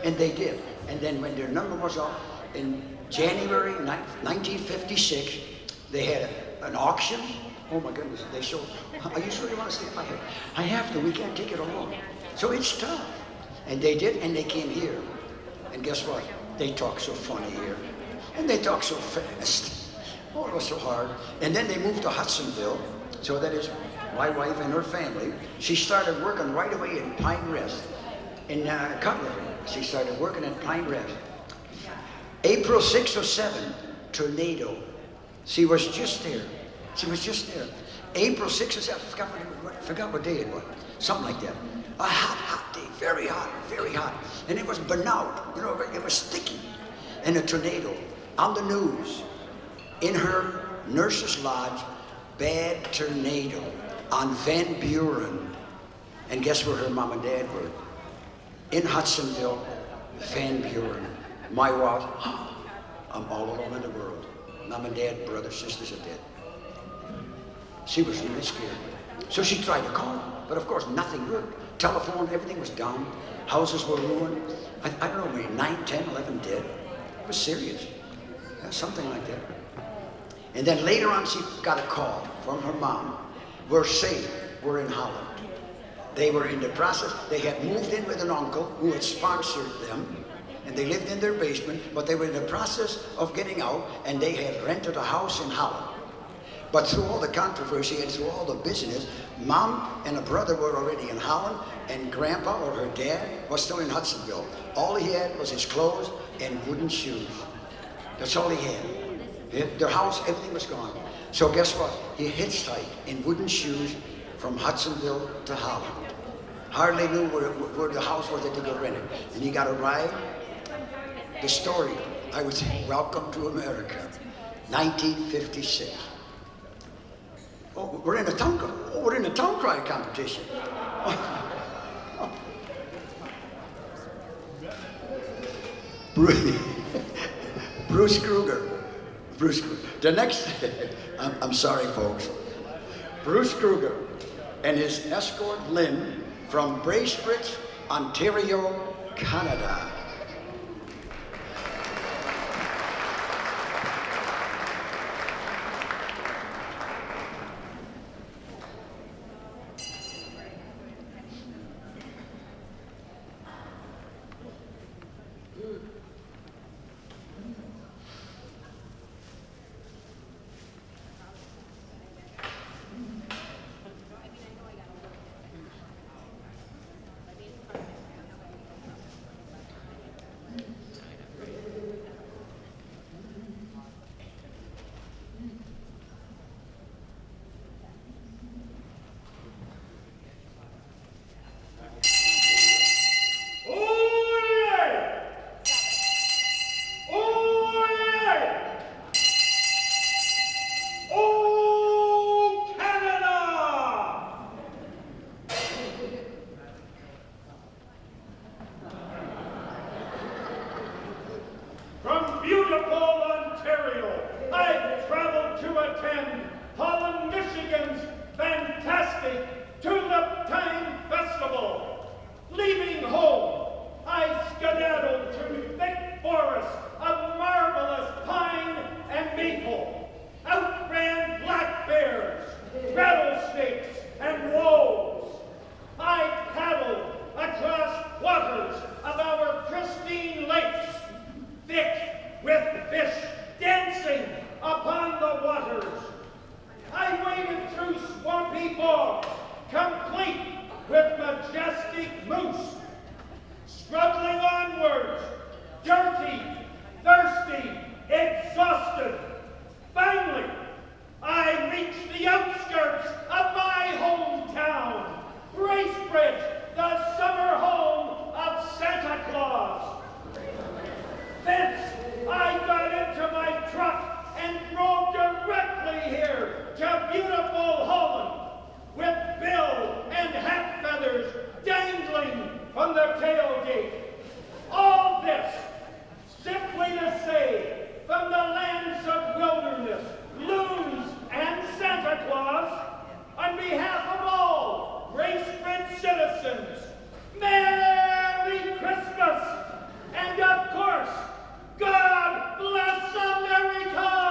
And they did. And then when their number was up in January 1956, they had an auction. Oh my goodness, they showed, are you sure you want to stay in my head? I have to, we can't take it along. So it's tough. And they did, and they came here. And guess what? They talk so funny here. And they talk so fast. Oh, it was so hard. And then they moved to Hudsonville. So that is my wife and her family. She started working right away in Pine Rest. In Cutler. She started working at Pine Rest. April 6 or 7, tornado. She was just there. She was just there. April 6 or 7, forgot what day it was. Something like that. A hot day, very hot. And it was burnout, you know, it was sticky. And a tornado on the news, in her nurse's lodge, bad tornado on Van Buren. And guess where her mom and dad were? In Hudsonville, Van Buren. My wife, I'm all alone in the world. Mom and dad, brothers, sisters are dead. She was really scared. So she tried to call, but of course nothing worked. Telephone, everything was down. Houses were ruined. I don't know, maybe 9, 10, 11 dead. It was serious. Yeah, something like that. And then later on, she got a call from her mom. We're safe. We're in Holland. They were in the process. They had moved in with an uncle who had sponsored them. And they lived in their basement, but they were in the process of getting out, and they had rented a house in Holland. But through all the controversy and through all the business, mom and a brother were already in Holland, and grandpa or her dad was still in Hudsonville. All he had was his clothes and wooden shoes. That's all he had. Their house, everything was gone. So guess what? He hitchhiked in wooden shoes from Hudsonville to Holland. Hardly knew where the house was that they could rent it. And he got a ride. The story, I would say, welcome to America, 1956. Oh, we're in a town crier competition. Bruce Kruger. The next, I'm sorry, folks. Bruce Kruger and his escort Lynn from Bracebridge, Ontario, Canada. From beautiful Ontario, I've traveled to attend Holland, Michigan's fantastic Tulip Time Festival. Leaving home, I skedaddled through thick forests of marvelous pine and maple. Outran black waters. I waded through swampy bogs, complete with majestic moose, struggling onwards, dirty, thirsty, exhausted. Finally, I reached the outskirts of my hometown, Bracebridge, the summer home of Santa Claus. Thence, I got into my truck and drove directly here to beautiful Holland, with bill and hat feathers dangling from the tailgate. All this simply to say, from the lands of wilderness, loons, and Santa Claus, on behalf of all Bracebridge citizens, Merry Christmas! And of course, God bless America!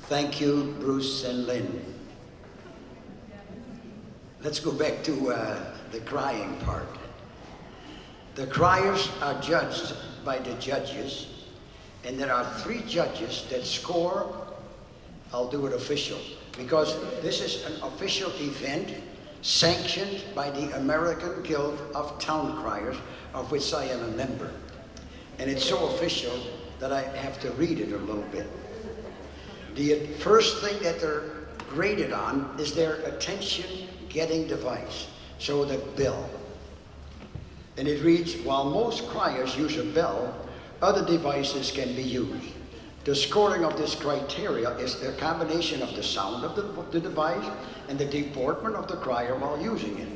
Thank you, Bruce and Lynn. Let's go back to the crying part. The criers are judged by the judges, and there are 3 judges that score. I'll do it official, because this is an official event sanctioned by the American Guild of Town Criers, of which I am a member. And it's so official that I have to read it a little bit. The first thing that they're graded on is their attention-getting device, so the bell. And it reads, while most criers use a bell, other devices can be used. The scoring of this criteria is the combination of the sound of the device and the deportment of the crier while using it.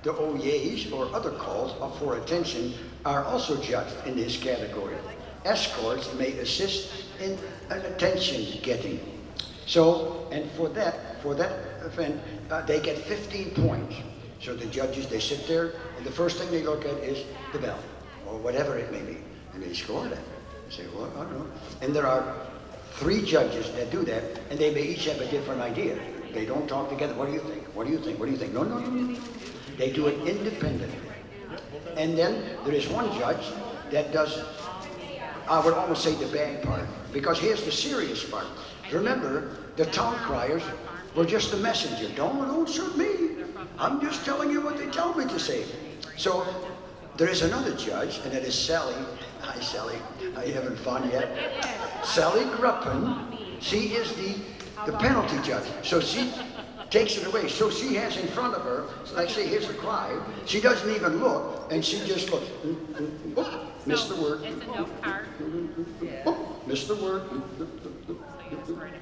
The OYAs, or other calls for attention, are also judged in this category. Escorts may assist in an attention getting. So, and for that event, they get 15 points. So the judges, they sit there, and the first thing they look at is the bell, or whatever it may be, and they score that. They say, well, I don't know. And there are 3 judges that do that, and they may each have a different idea. They don't talk together. What do you think? What do you think? What do you think? No, no, no, no. They do it independently. And then there is one judge that does, I would almost say, the bad part, because here's the serious part. Remember, the town criers were just a messenger. Don't shoot me. I'm just telling you what they tell me to say. So there is another judge, and that is Sally. Hi, Sally. Are you having fun yet? Sally Gruppen. She is the penalty judge. So she takes it away. So she has in front of her, like say, here's a cry. She doesn't even look, and she just looks. Oh, missed the word. It's a note card. Oh, missed the word.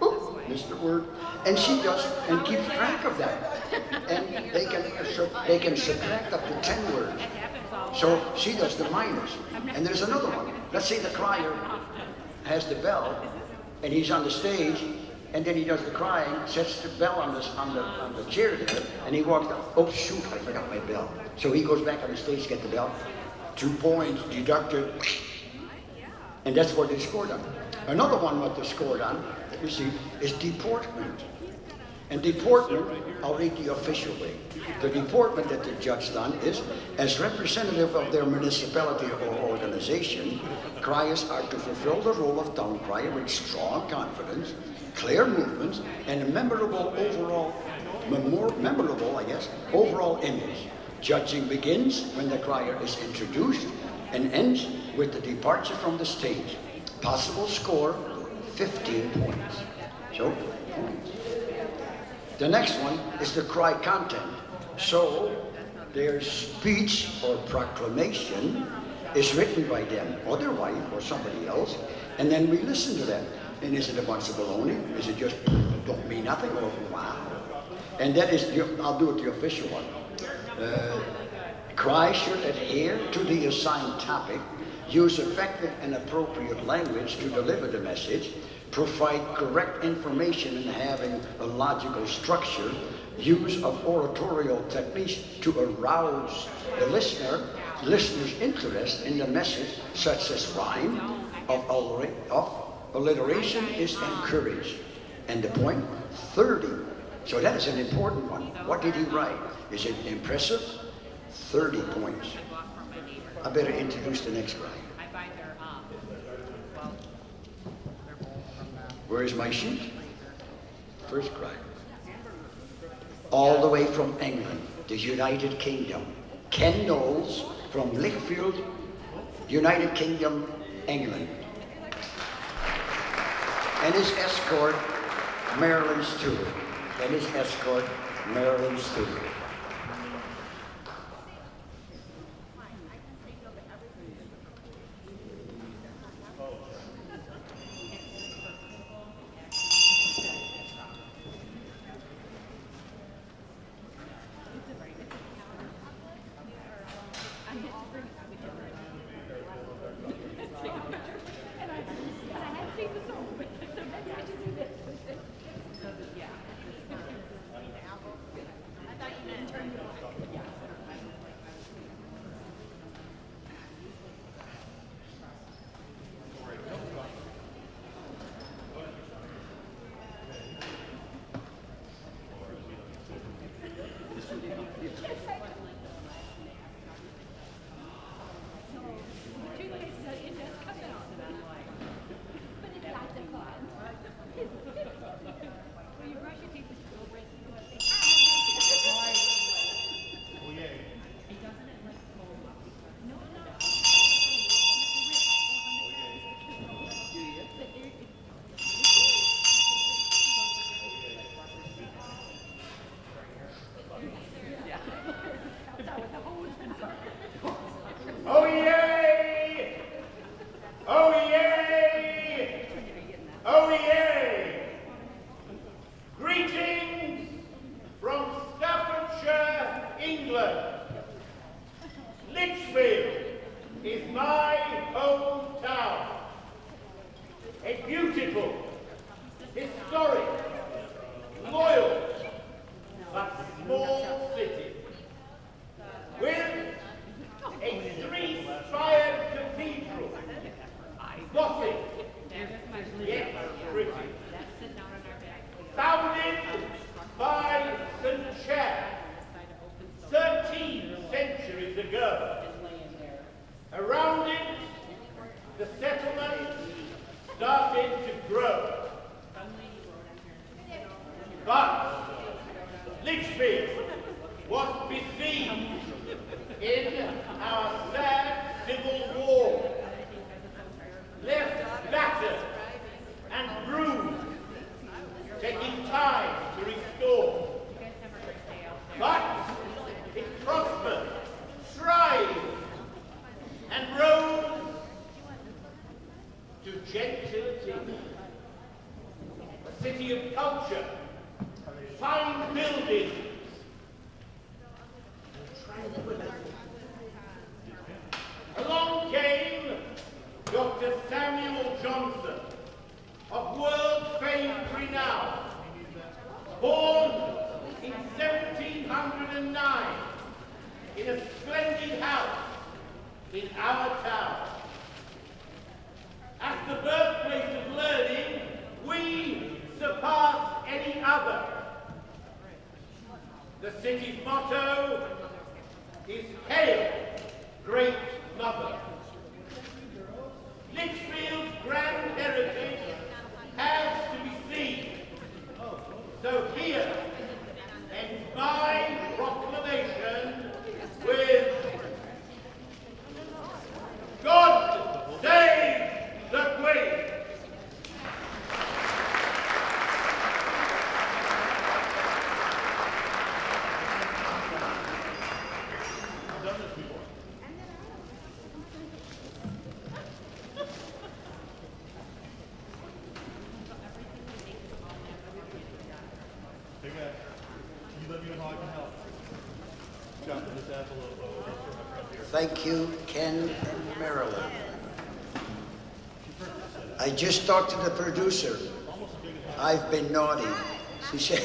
Oh, missed the word. And she does, and keeps track of that. And they can subtract up to 10 words. So she does the minors. And there's another one. Let's say the crier has the bell, and he's on the stage, and then he does the crying, sets the bell on the chair there, and he walks down. Oh shoot, I forgot my bell. So he goes back on the stage to get the bell. 2 points deducted. And that's what they scored on. Another one what they scored on, you see, is deportment. And deportment, I'll read the official way. The deportment that they're judged on is, as representative of their municipality or organization, criers are to fulfill the role of town crier with strong confidence, clear movements, and a memorable overall image. Judging begins when the crier is introduced and ends with the departure from the stage. Possible score, 15 points. So, points. The next one is the cry content. So, their speech or proclamation is written by them or their wife or somebody else, and then we listen to that. And is it a bunch of baloney? Is it just don't mean nothing? Or wow? And that is, I'll do it the official one. Cry should adhere to the assigned topic, use effective and appropriate language to deliver the message, provide correct information and having a logical structure, use of oratorial techniques to arouse the listener's interest in the message, such as rhyme of alliteration, is encouraged. And the point, 30. So that is an important one. What did he write? Is it impressive? 30 points. I better introduce the next guy. Where is my sheet? First cry. All the way from England, the United Kingdom. Ken Knowles from Lichfield, United Kingdom, England. And his escort, Marilyn Stewart. And his escort, Marilyn Stewart. Thank you, Ken and Marilyn. I just talked to the producer. I've been naughty. She said,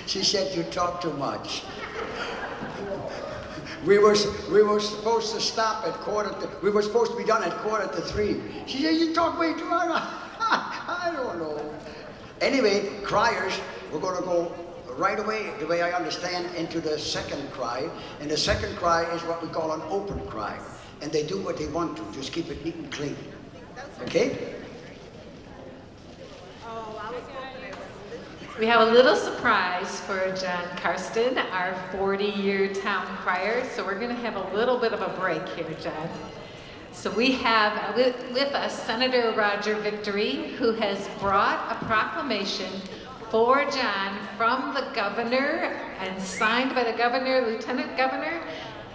she said you talk too much. We were supposed to stop at we were supposed to be done at 2:45. She said, you talk way too long. I don't know. Anyway, criers, we're going to go right away, the way I understand, into the second cry. And the second cry is what we call an open cry. And they do what they want to, just keep it neat and clean. Okay? We have a little surprise for John Karsten, our 40-year town crier. So we're going to have a little bit of a break here, John. So we have with us Senator Roger Victory, who has brought a proclamation for John from the governor and signed by the governor, lieutenant governor,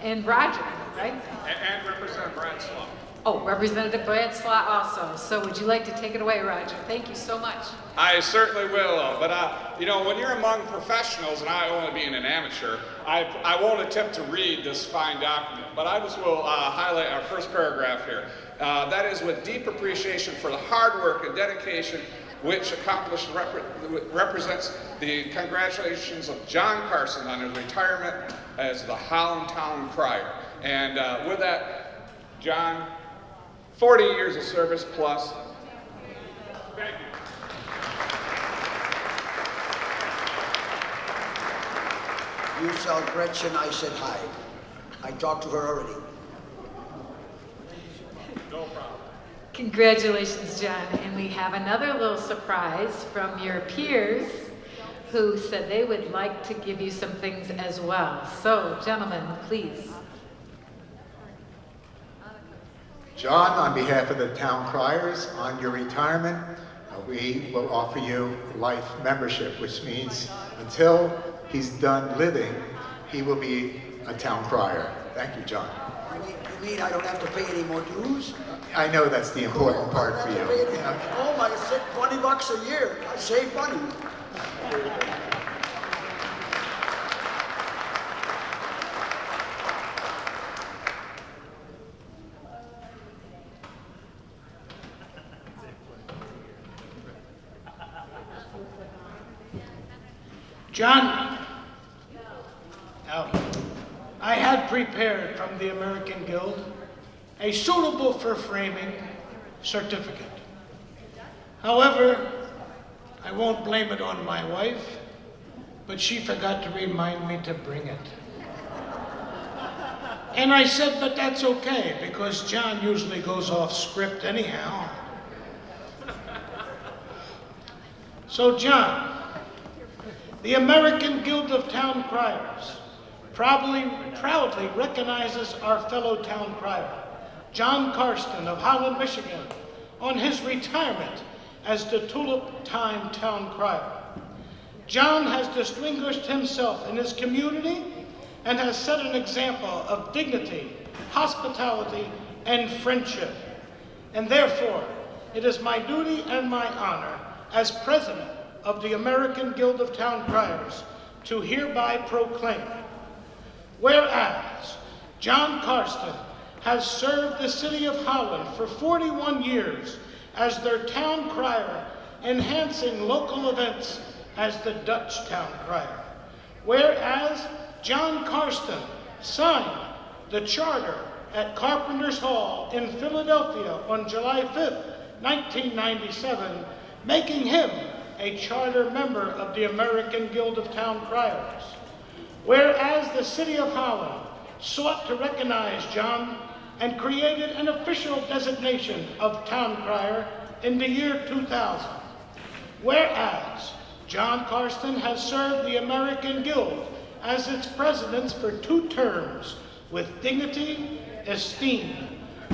and Roger, right? And Representative Brad Slaw. Oh, Representative Brad Slaw also. So would you like to take it away, Roger? Thank you so much. I certainly will, but you know, when you're among professionals, and I only being an amateur, I won't attempt to read this fine document, but I just will highlight our first paragraph here. That is, with deep appreciation for the hard work and dedication which represents the congratulations of John Karsten on his retirement as the Holland Town Crier. And with that, John, 40 years of service plus. Thank you. You tell Gretchen I said hi. I talked to her already. No problem. Congratulations, John. And we have another little surprise from your peers who said they would like to give you some things as well. So, gentlemen, please. John, on behalf of the Town Criers, on your retirement, we will offer you life membership, which means until he's done living, he will be a Town Crier. Thank you, John. You mean I don't have to pay any more dues? I know that's the important part for you. Oh my, it's $20 a year. I save money. John, now, I had prepared from the American Guild a suitable for framing certificate. However, I won't blame it on my wife, but she forgot to remind me to bring it. And I said, but that's okay, because John usually goes off script anyhow. So John, the American Guild of Town Criers proudly recognizes our fellow town crier, John Karsten of Holland, Michigan, on his retirement as the Tulip Time Town Crier. John has distinguished himself in his community and has set an example of dignity, hospitality, and friendship. And therefore, it is my duty and my honor as president of the American Guild of Town Criers to hereby proclaim, whereas John Karsten has served the city of Holland for 41 years as their town crier, enhancing local events as the Dutch town crier. Whereas John Karsten signed the charter at Carpenter's Hall in Philadelphia on July 5th, 1997, making him a charter member of the American Guild of Town Criers. Whereas the city of Holland sought to recognize John and created an official designation of town crier in the year 2000. Whereas John Karsten has served the American Guild as its president for 2 terms with dignity, esteem,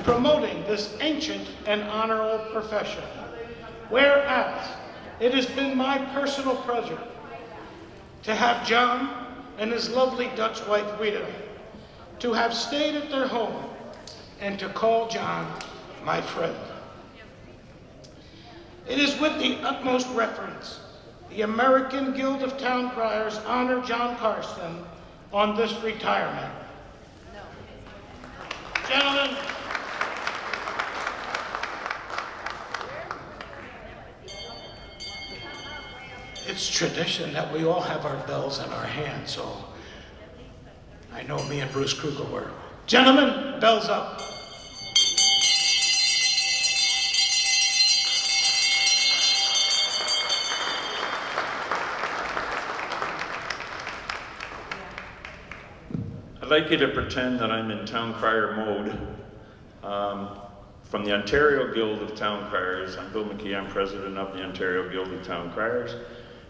promoting this ancient and honorable profession. Whereas it has been my personal pleasure to have John and his lovely Dutch wife Rita to have stayed at their home and to call John my friend. It is with the utmost reverence the American Guild of Town Criers honor John Karsten on this retirement. Gentlemen, it's tradition that we all have our bells in our hands, so I I know me and Bruce Kruger were. Gentlemen, bells up. I'd like you to pretend that I'm in town crier mode. From the Ontario Guild of Town Criers. I'm Bill McKee, I'm president of the Ontario Guild of Town Criers.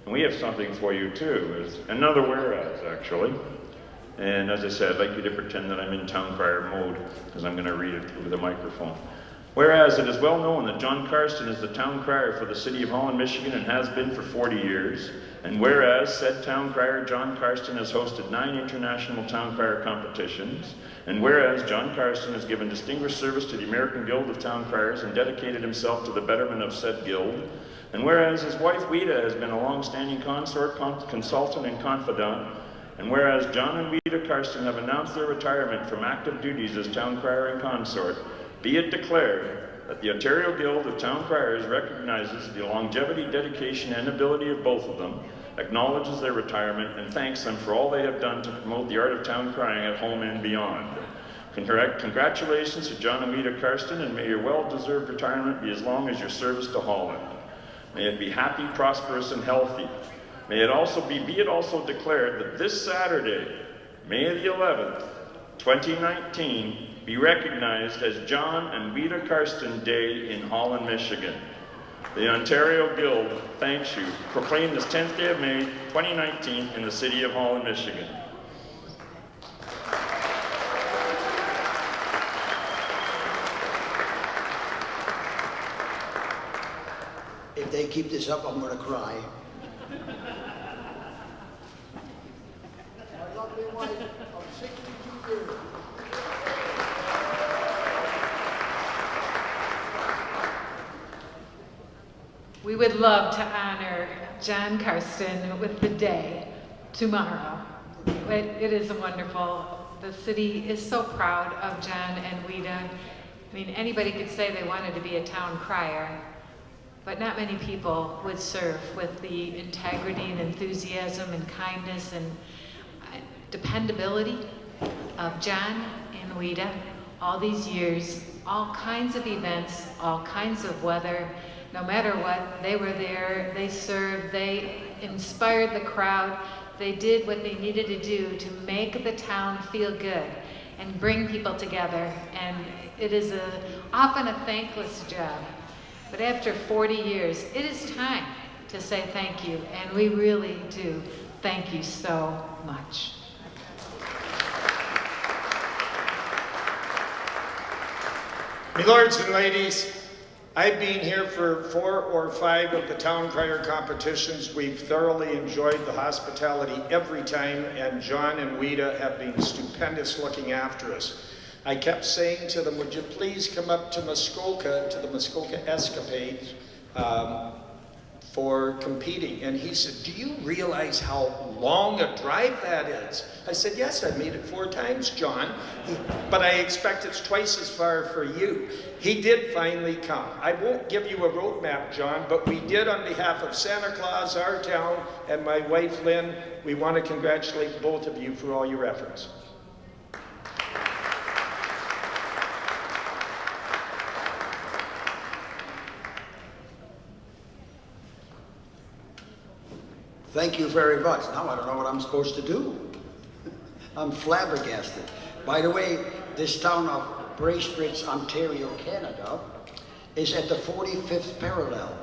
And we have something for you too. It's another whereas, actually. And as I said, I'd like you to pretend that I'm in town crier mode, because I'm going to read it over the microphone. Whereas it is well known that John Karsten is the town crier for the city of Holland, Michigan, and has been for 40 years. And whereas said town crier John Karsten has hosted 9 international town crier competitions. And whereas John Karsten has given distinguished service to the American Guild of Town Criers and dedicated himself to the betterment of said guild. And whereas his wife Wida has been a long-standing consort, consultant, and confidant. And whereas John and Wida Karsten have announced their retirement from active duties as town crier and consort, be it declared that the Ontario Guild of Town Criers recognizes the longevity, dedication, and ability of both of them, acknowledges their retirement, and thanks them for all they have done to promote the art of town crying at home and beyond. Congratulations to John and Wida Karsten, and may your well-deserved retirement be as long as your service to Holland. May it be happy, prosperous, and healthy. May it also be it also declared that this Saturday, May the 11th, 2019, be recognized as John and Wida Karsten Day in Holland, Michigan. The Ontario Guild thanks you. Proclaimed this 10th day of May, 2019 in the city of Holland, Michigan. If they keep this up, I'm going to cry. My lovely wife of 62 years. We would love to honor John Karsten with the day tomorrow. It is wonderful. The city is so proud of John and Wida. I mean, anybody could say they wanted to be a town crier, but not many people would serve with the integrity and enthusiasm and kindness and dependability of John and Wida. All these years, all kinds of events, all kinds of weather. No matter what, they were there, they served, they inspired the crowd, they did what they needed to do to make the town feel good and bring people together. And it is often a thankless job. But after 40 years, it is time to say thank you, and we really do thank you so much. My lords and ladies, I've been here for 4 or 5 of the Town Crier competitions. We've thoroughly enjoyed the hospitality every time, and John and Wida have been stupendous looking after us. I kept saying to them, would you please come up to Muskoka, to the Muskoka Escapades for competing? And he said, do you realize how long a drive that is? I said, yes, I've made it 4 times, John, but I expect it's twice as far for you. He did finally come. I won't give you a roadmap, John, but we did on behalf of Santa Claus, our town, and my wife, Lynn. We want to congratulate both of you for all your efforts. Thank you very much. Now I don't know what I'm supposed to do. I'm flabbergasted. By the way, this town of Bracebridge, Ontario, Canada, is at the 45th parallel.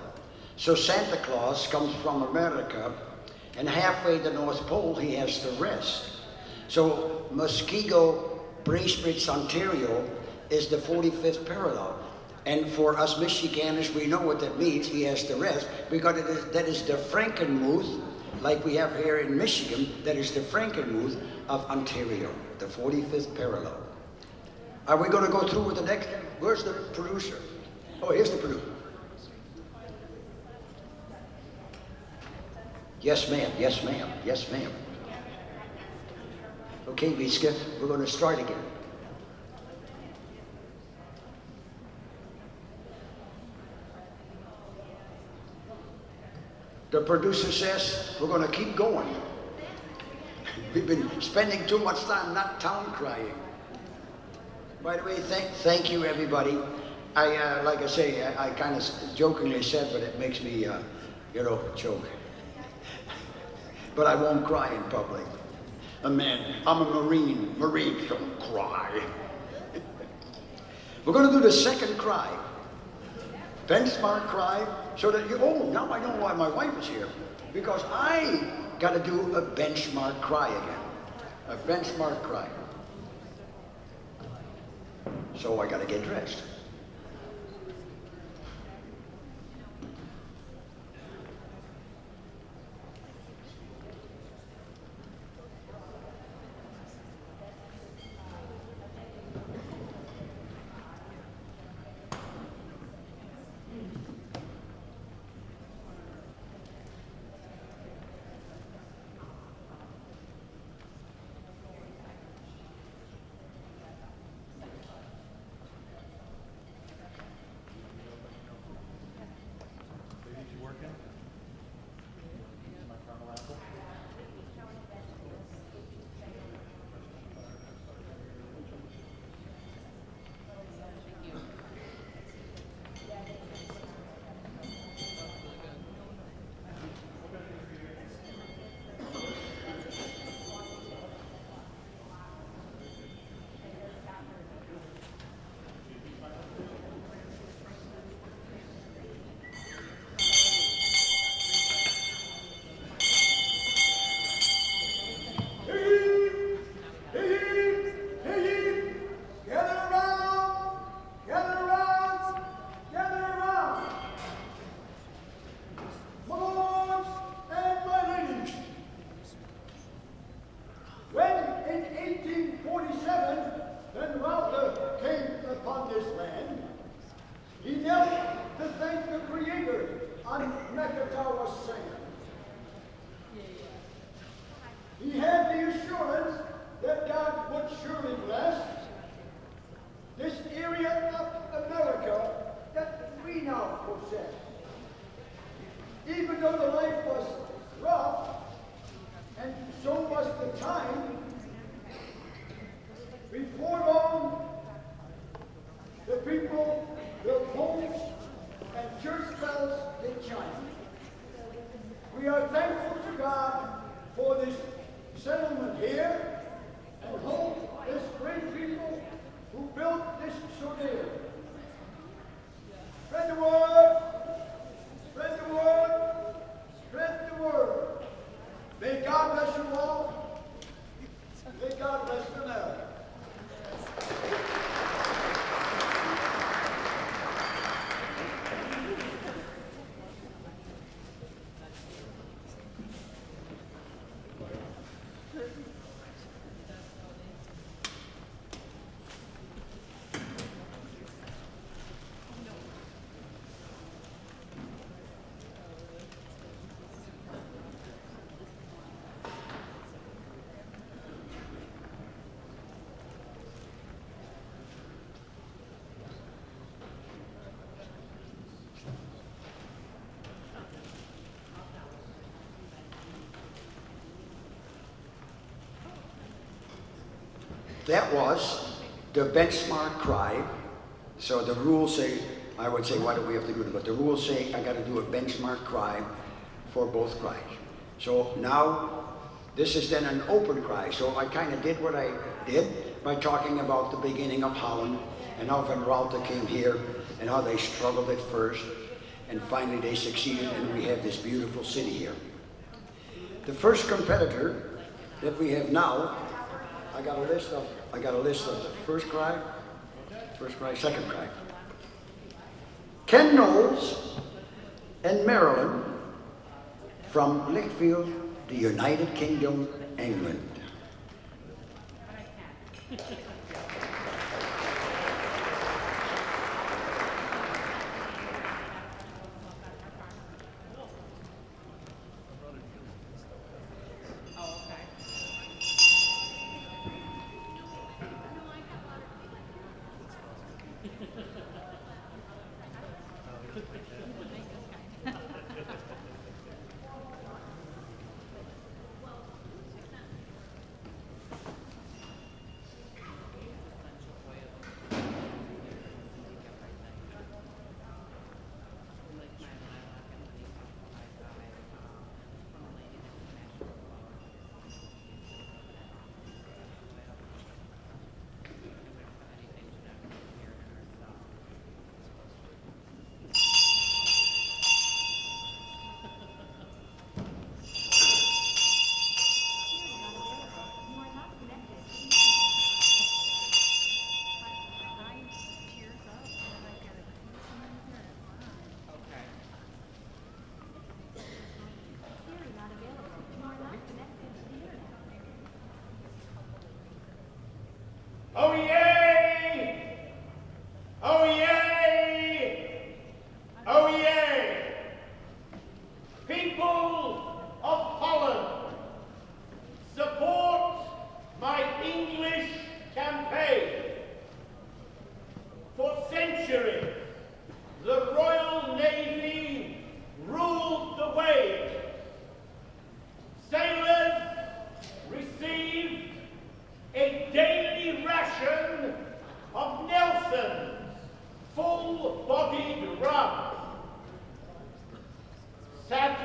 So Santa Claus comes from America, and halfway to the North Pole, he has to rest. So Muskego, Bracebridge, Ontario, is the 45th parallel. And for us Michiganders, we know what that means, he has to rest, because that is the Frankenmuth, like we have here in Michigan, that is the Frankenmuth of Ontario, the 45th parallel. Are we going to go through with the next? Where's the producer? Oh, here's the producer. Yes, ma'am, yes, ma'am, yes, ma'am. Okay, Vizca, we're going to start again. The producer says we're going to keep going. We've been spending too much time not town crying. By the way, thank you everybody. Like I say, I kind of jokingly said, but it makes me, choke. But I won't cry in public. I'm a Marine. Marines don't cry. We're going to do the second cry. Benchmark cry, so that now I know why my wife is here. Because I got to do a benchmark cry again. A benchmark cry. So I got to get dressed. Even though the life was rough, and so was the time, before long, the people built homes and church bells did chime. We are thankful to God for this settlement here, and hope this great people who built this so dear. Spread the word, spread the word, spread the word. May God bless you all. May God bless America. That was the benchmark cry. So the rules say, I would say, why do we have to do it? But the rules say I got to do a benchmark cry for both cries. So now, this is then an open cry. So I kind of did what I did by talking about the beginning of Holland and how Van Raalte came here and how they struggled at first and finally they succeeded and we have this beautiful city here. The first competitor that we have now, I got a list of the first cry, second cry. Ken Knowles and Marilyn from Lichfield, the United Kingdom, England.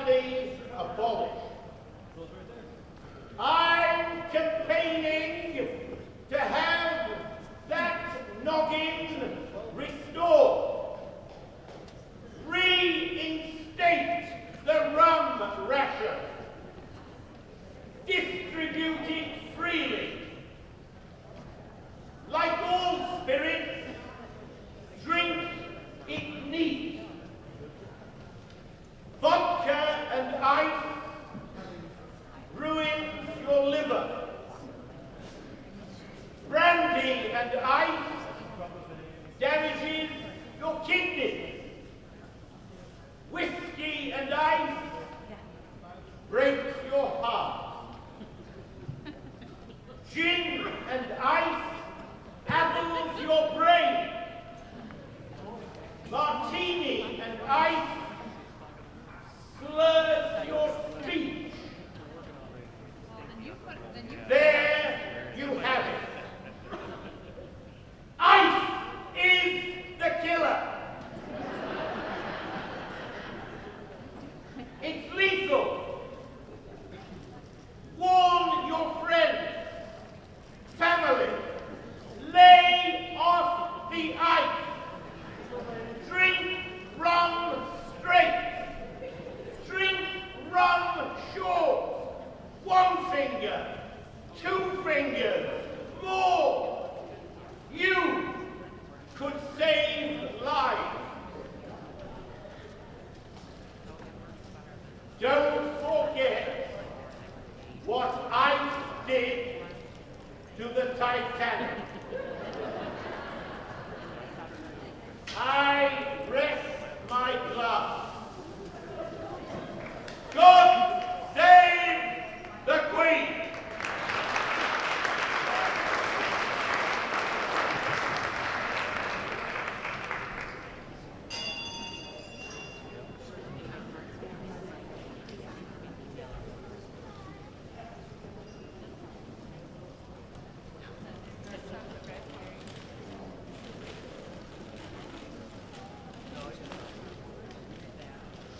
finally abolished. I'm campaigning to have that noggin restored. Reinstate the rum ration. Distribute it freely. Like all spirits, drink it neat. Vodka and ice ruins your liver. Brandy and ice damages your kidneys. Whiskey and ice breaks your heart. Gin and ice addles your brain. Martini and ice slurs your speech. There you have it. Ice is the killer. It's lethal. Warn your friends, family, lay off the ice. Drink rum straight. Drink rum short. One finger, two fingers, more. You could save lives. Don't forget what ice did to the Titanic. I rest my glass. God save the Queen!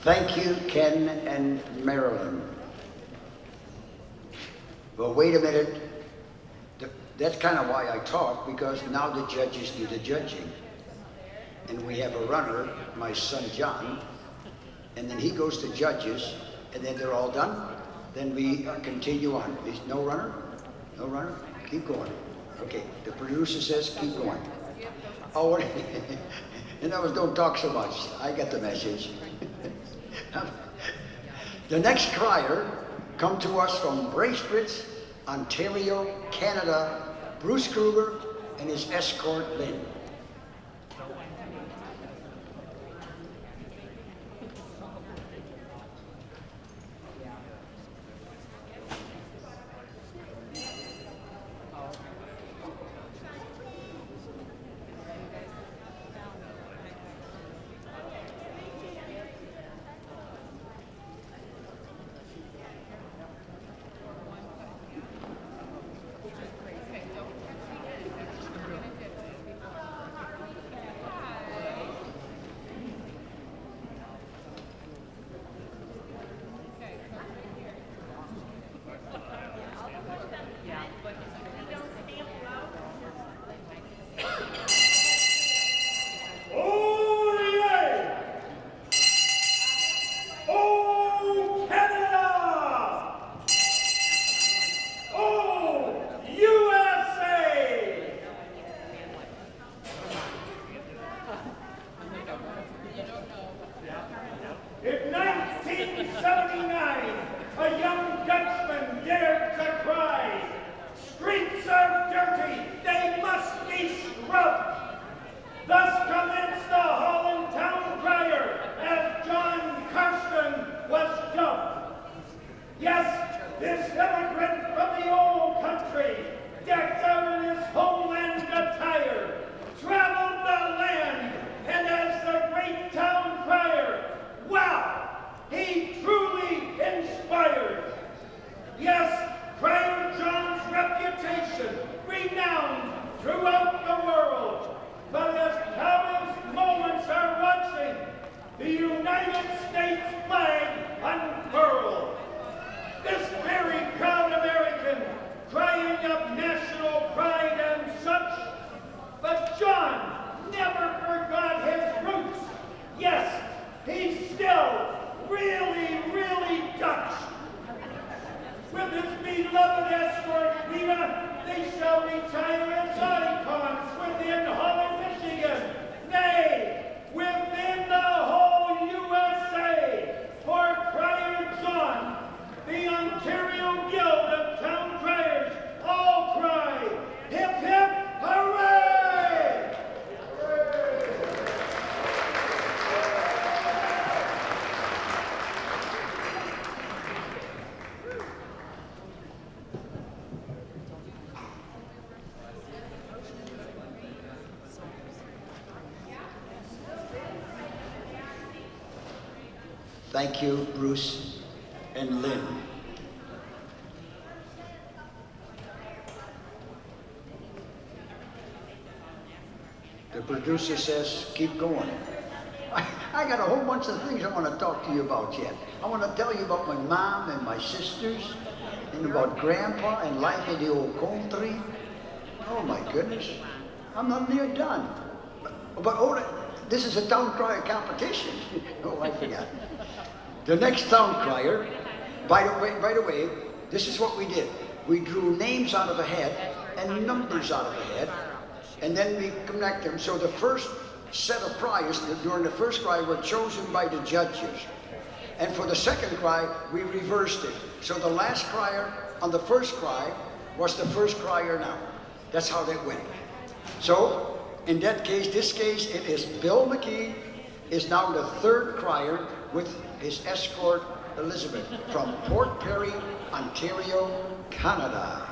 Thank you, Ken and Marilyn. Well, wait a minute. That's kind of why I talk, because now the judges do the judging. And we have a runner, my son John, and then he goes to judges, and then they're all done. Then we continue on. There's no runner? No runner? Keep going. Okay, the producer says keep going. Oh, what? In other words, don't talk so much. I get the message. The next crier come to us from Bracebridge, Ontario, Canada, Bruce Kruger and his escort Lynn. Thank you, Bruce and Lynn. The producer says, keep going. I got a whole bunch of things I want to talk to you about yet. I want to tell you about my mom and my sisters, and about Grandpa and life in the old country. Oh my goodness, I'm not near done. But oh, this is a town crier competition. Oh, I forgot. The next town crier, by the way, this is what we did. We drew names out of a hat and numbers out of a hat, and then we connect them. So the first set of criers during the first cry were chosen by the judges. And for the second cry, we reversed it. So the last crier on the first cry was the first crier now. That's how that went. So in that case, it is Bill McKee is now the third crier with his escort Elizabeth from Port Perry, Ontario, Canada.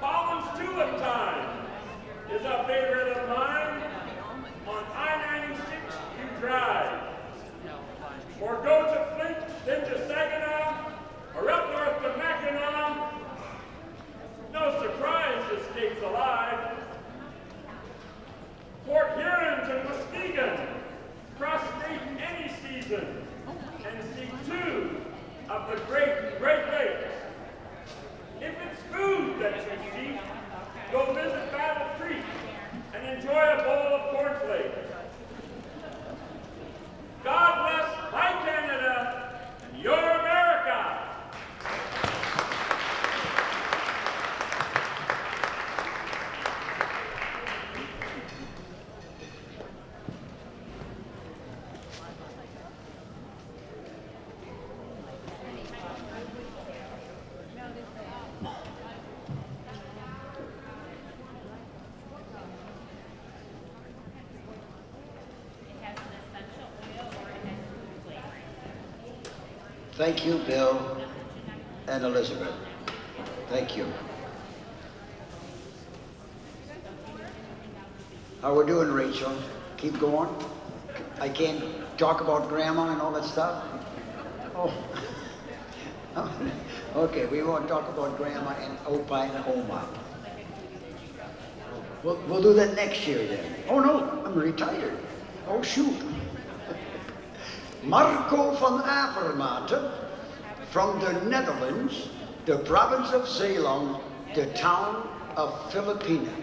Holland's Tulip Time is a favorite of mine. On I-96, you drive. Or go to Flint, then to Saginaw, or up north to Mackinac. No surprise this state's alive. Fort Huron to Muskegon, cross state any season, and see two of the Great Lakes. If it's food that you seek, go visit Battle Creek and enjoy a bowl of cornflakes. God bless my Canada and your America. Thank you, Bill and Elizabeth. Thank you. How we doing, Rachel? Keep going? I can't talk about Grandma and all that stuff? Oh. Okay, we won't talk about Grandma and Opa and Oma. We'll do that next year then. Oh no, I'm retired. Oh shoot. Marco van Avermaeten from the Netherlands, the province of Zeeland, the town of Filipina.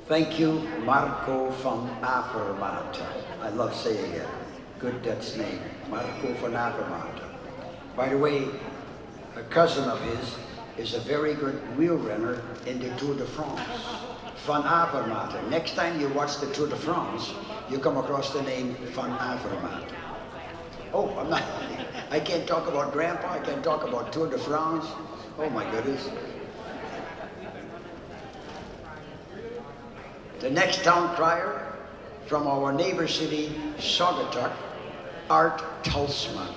Thank you, Marco van Avermaet. I love saying it. Good Dutch name, Marco van Avermaet. By the way, a cousin of his is a very good wheel runner in the Tour de France. Van Avermaet. Next time you watch the Tour de France, you come across the name Van Avermaet. Oh, I can't talk about Grandpa, I can't talk about Tour de France. Oh my goodness. The next town crier from our neighbor city, Saugatuck, Art Tulsman.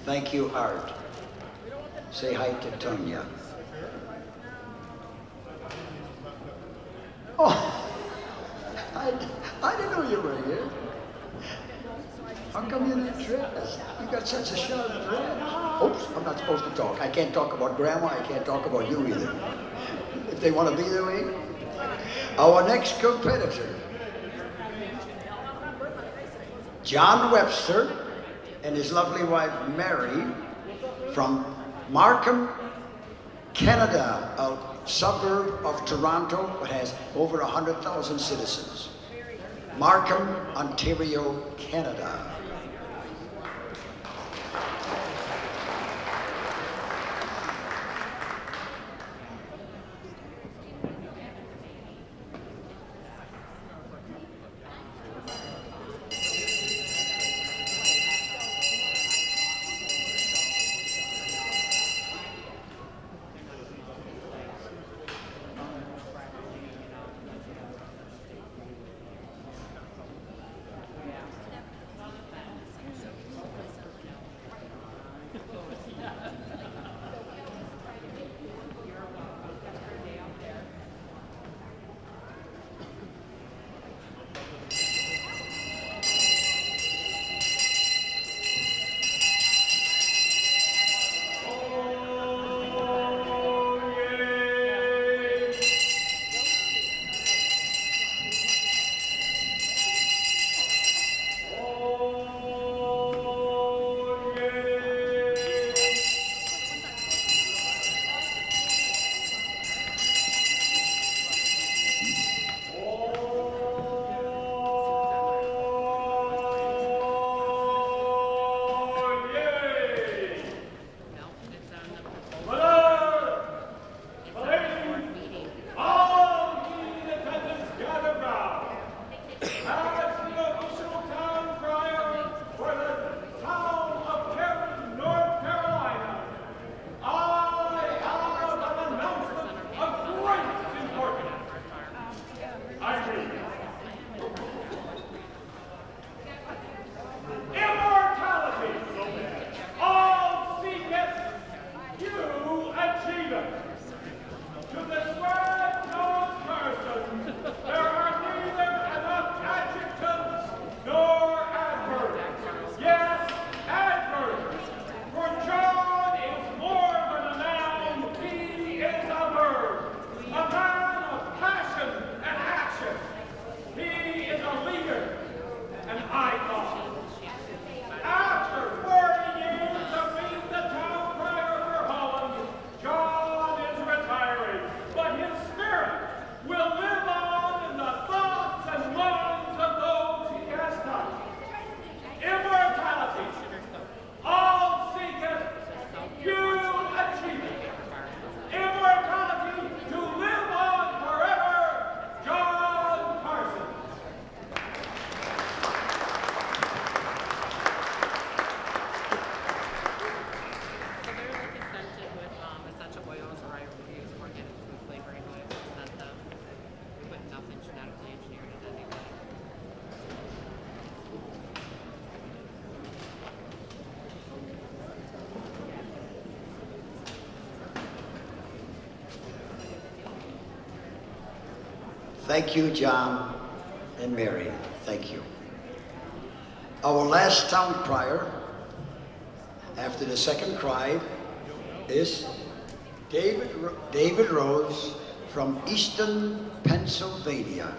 Thank you, Art. Say hi to Tonya. Oh, I didn't know you were here. How come you're not dressed? You got such a sharp dress. Oops, I'm not supposed to talk. I can't talk about Grandma. I can't talk about you either. If they want to be that way. Our next competitor, John Webster and his lovely wife Mary from Markham, Canada, a suburb of Toronto that has over 100,000 citizens. Markham, Ontario, Canada. Thank you, John and Mary. Thank you. Our last town crier, after the second cry, is David Rose from Easton, Pennsylvania.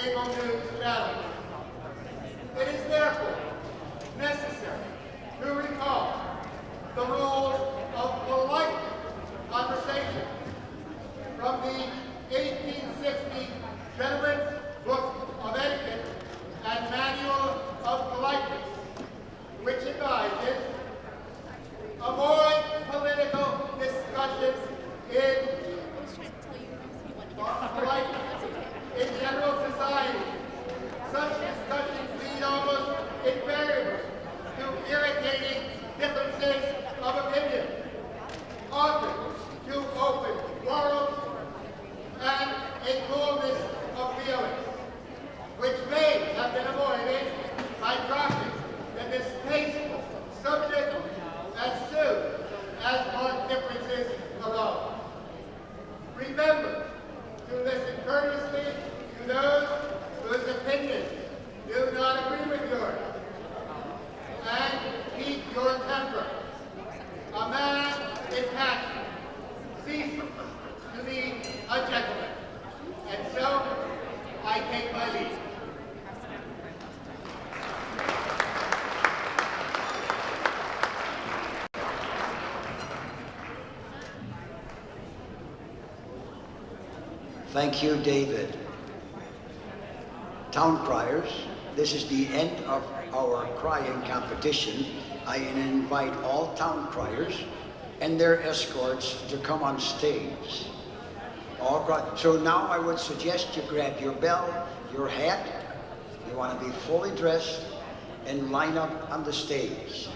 cable news channel. It is therefore necessary to recall the rules of polite conversation from the 1860 Gentleman's Book of Etiquette and Manual of Politeness, which advises avoid political discussions in general society. Such discussions lead almost invariably to irritating differences of opinion, often to open quarrels and a coolness of feeling, which may have been avoided by dropping the distasteful subject as soon as on differences alone. Remember to listen courteously to those whose opinions do not agree with yours, and keep your temper. A man is happy, ceases to be a gentleman, and so I take my leave. Thank you, David. Town Criers, this is the end of our crying competition. I invite all Town Criers and their escorts to come on stage. So now I would suggest you grab your bell, your hat, you want to be fully dressed, and line up on the stage.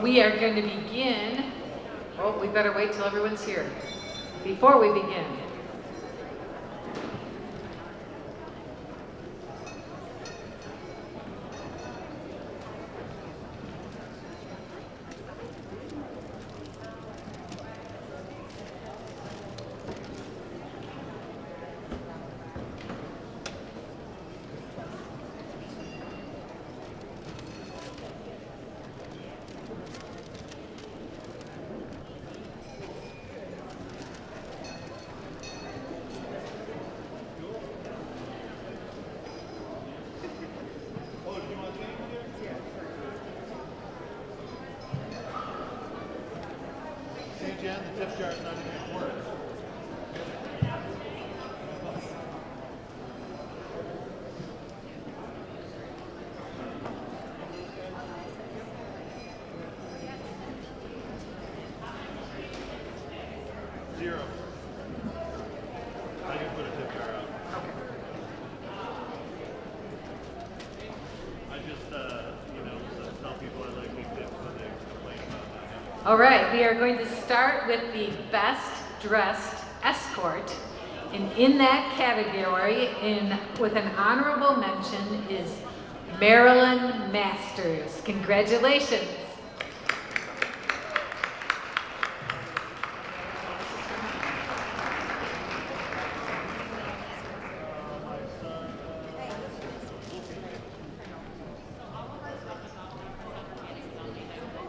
We are going to begin. Oh, we better wait till everyone's here before we begin. Jen, the tip jar's not even work. Zero. I can put a tip jar out. Okay. I just, tell people I like big tips when they complain about that. All right, we are going to start with the best dressed escort. And in that category, with an honorable mention, is Marilyn Masters. Congratulations.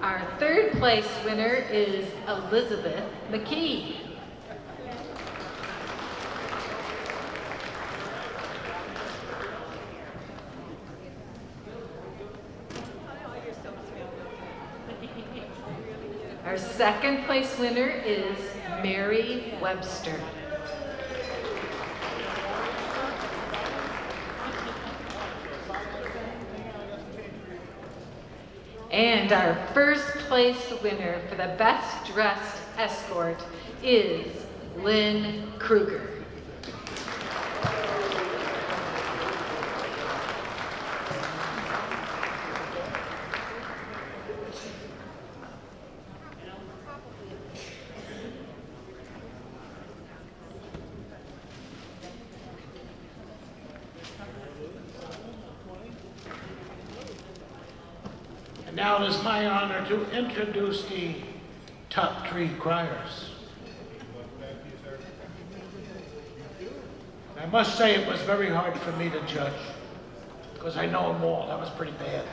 Our third place winner is Elizabeth McKee. Our second place winner is Mary Webster. And our first place winner for the best dressed escort is Lynn Kruger. Now it is my honor to introduce the top 3 criers. I must say it was very hard for me to judge, because I know them all. That was pretty bad.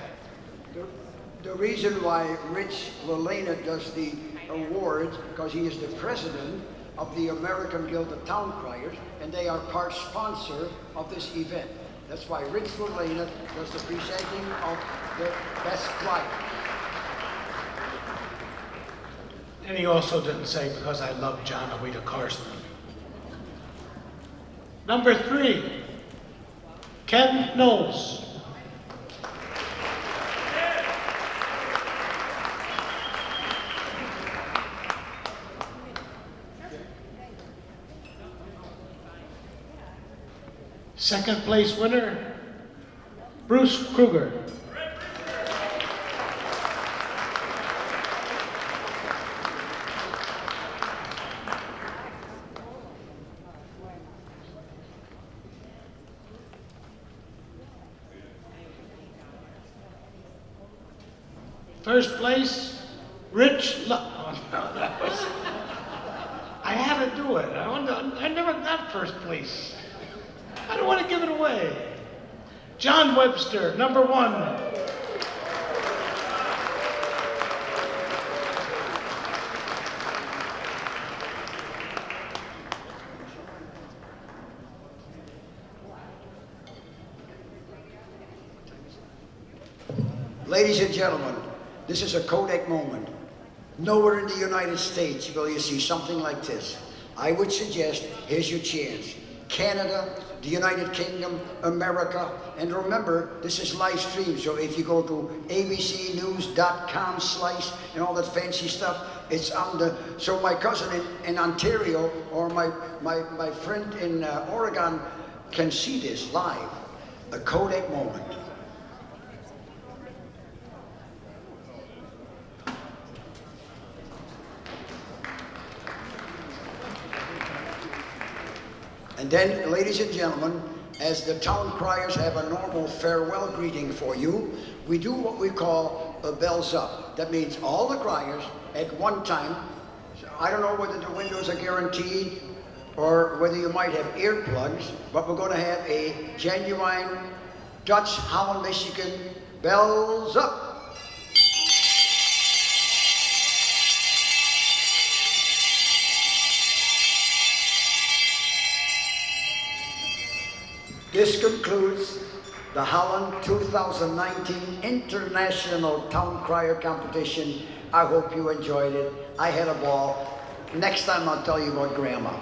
The reason why Rich Lalena does the award, because he is the president of the American Guild of Town Criers, and they are part sponsor of this event. That's why Rich Lalena does the presenting of the best crier. And he also didn't say because I love John Awita Karsten. Number 3, Ken Knowles. Second place winner, Bruce Kruger. First place, Rich oh, no, that was, I had to do it. I never got first place. I don't want to give it away. John Webster, number 1. Ladies and gentlemen, this is a Kodak moment. Nowhere in the United States will you see something like this. I would suggest, here's your chance. Canada, the United Kingdom, America, and remember, this is live stream, so if you go to abcnews.com/ and all that fancy stuff, it's on the, so my cousin in Ontario or my friend in Oregon can see this live. A Kodak moment. And then, ladies and gentlemen, as the town criers have a normal farewell greeting for you, we do what we call a bells up. That means all the criers at one time, I don't know whether the windows are guaranteed or whether you might have earplugs, but we're going to have a genuine Dutch, Holland, Michigan bells up. This concludes the Holland 2019 International Town Crier Competition. I hope you enjoyed it. I had a ball. Next time I'll tell you about Grandma.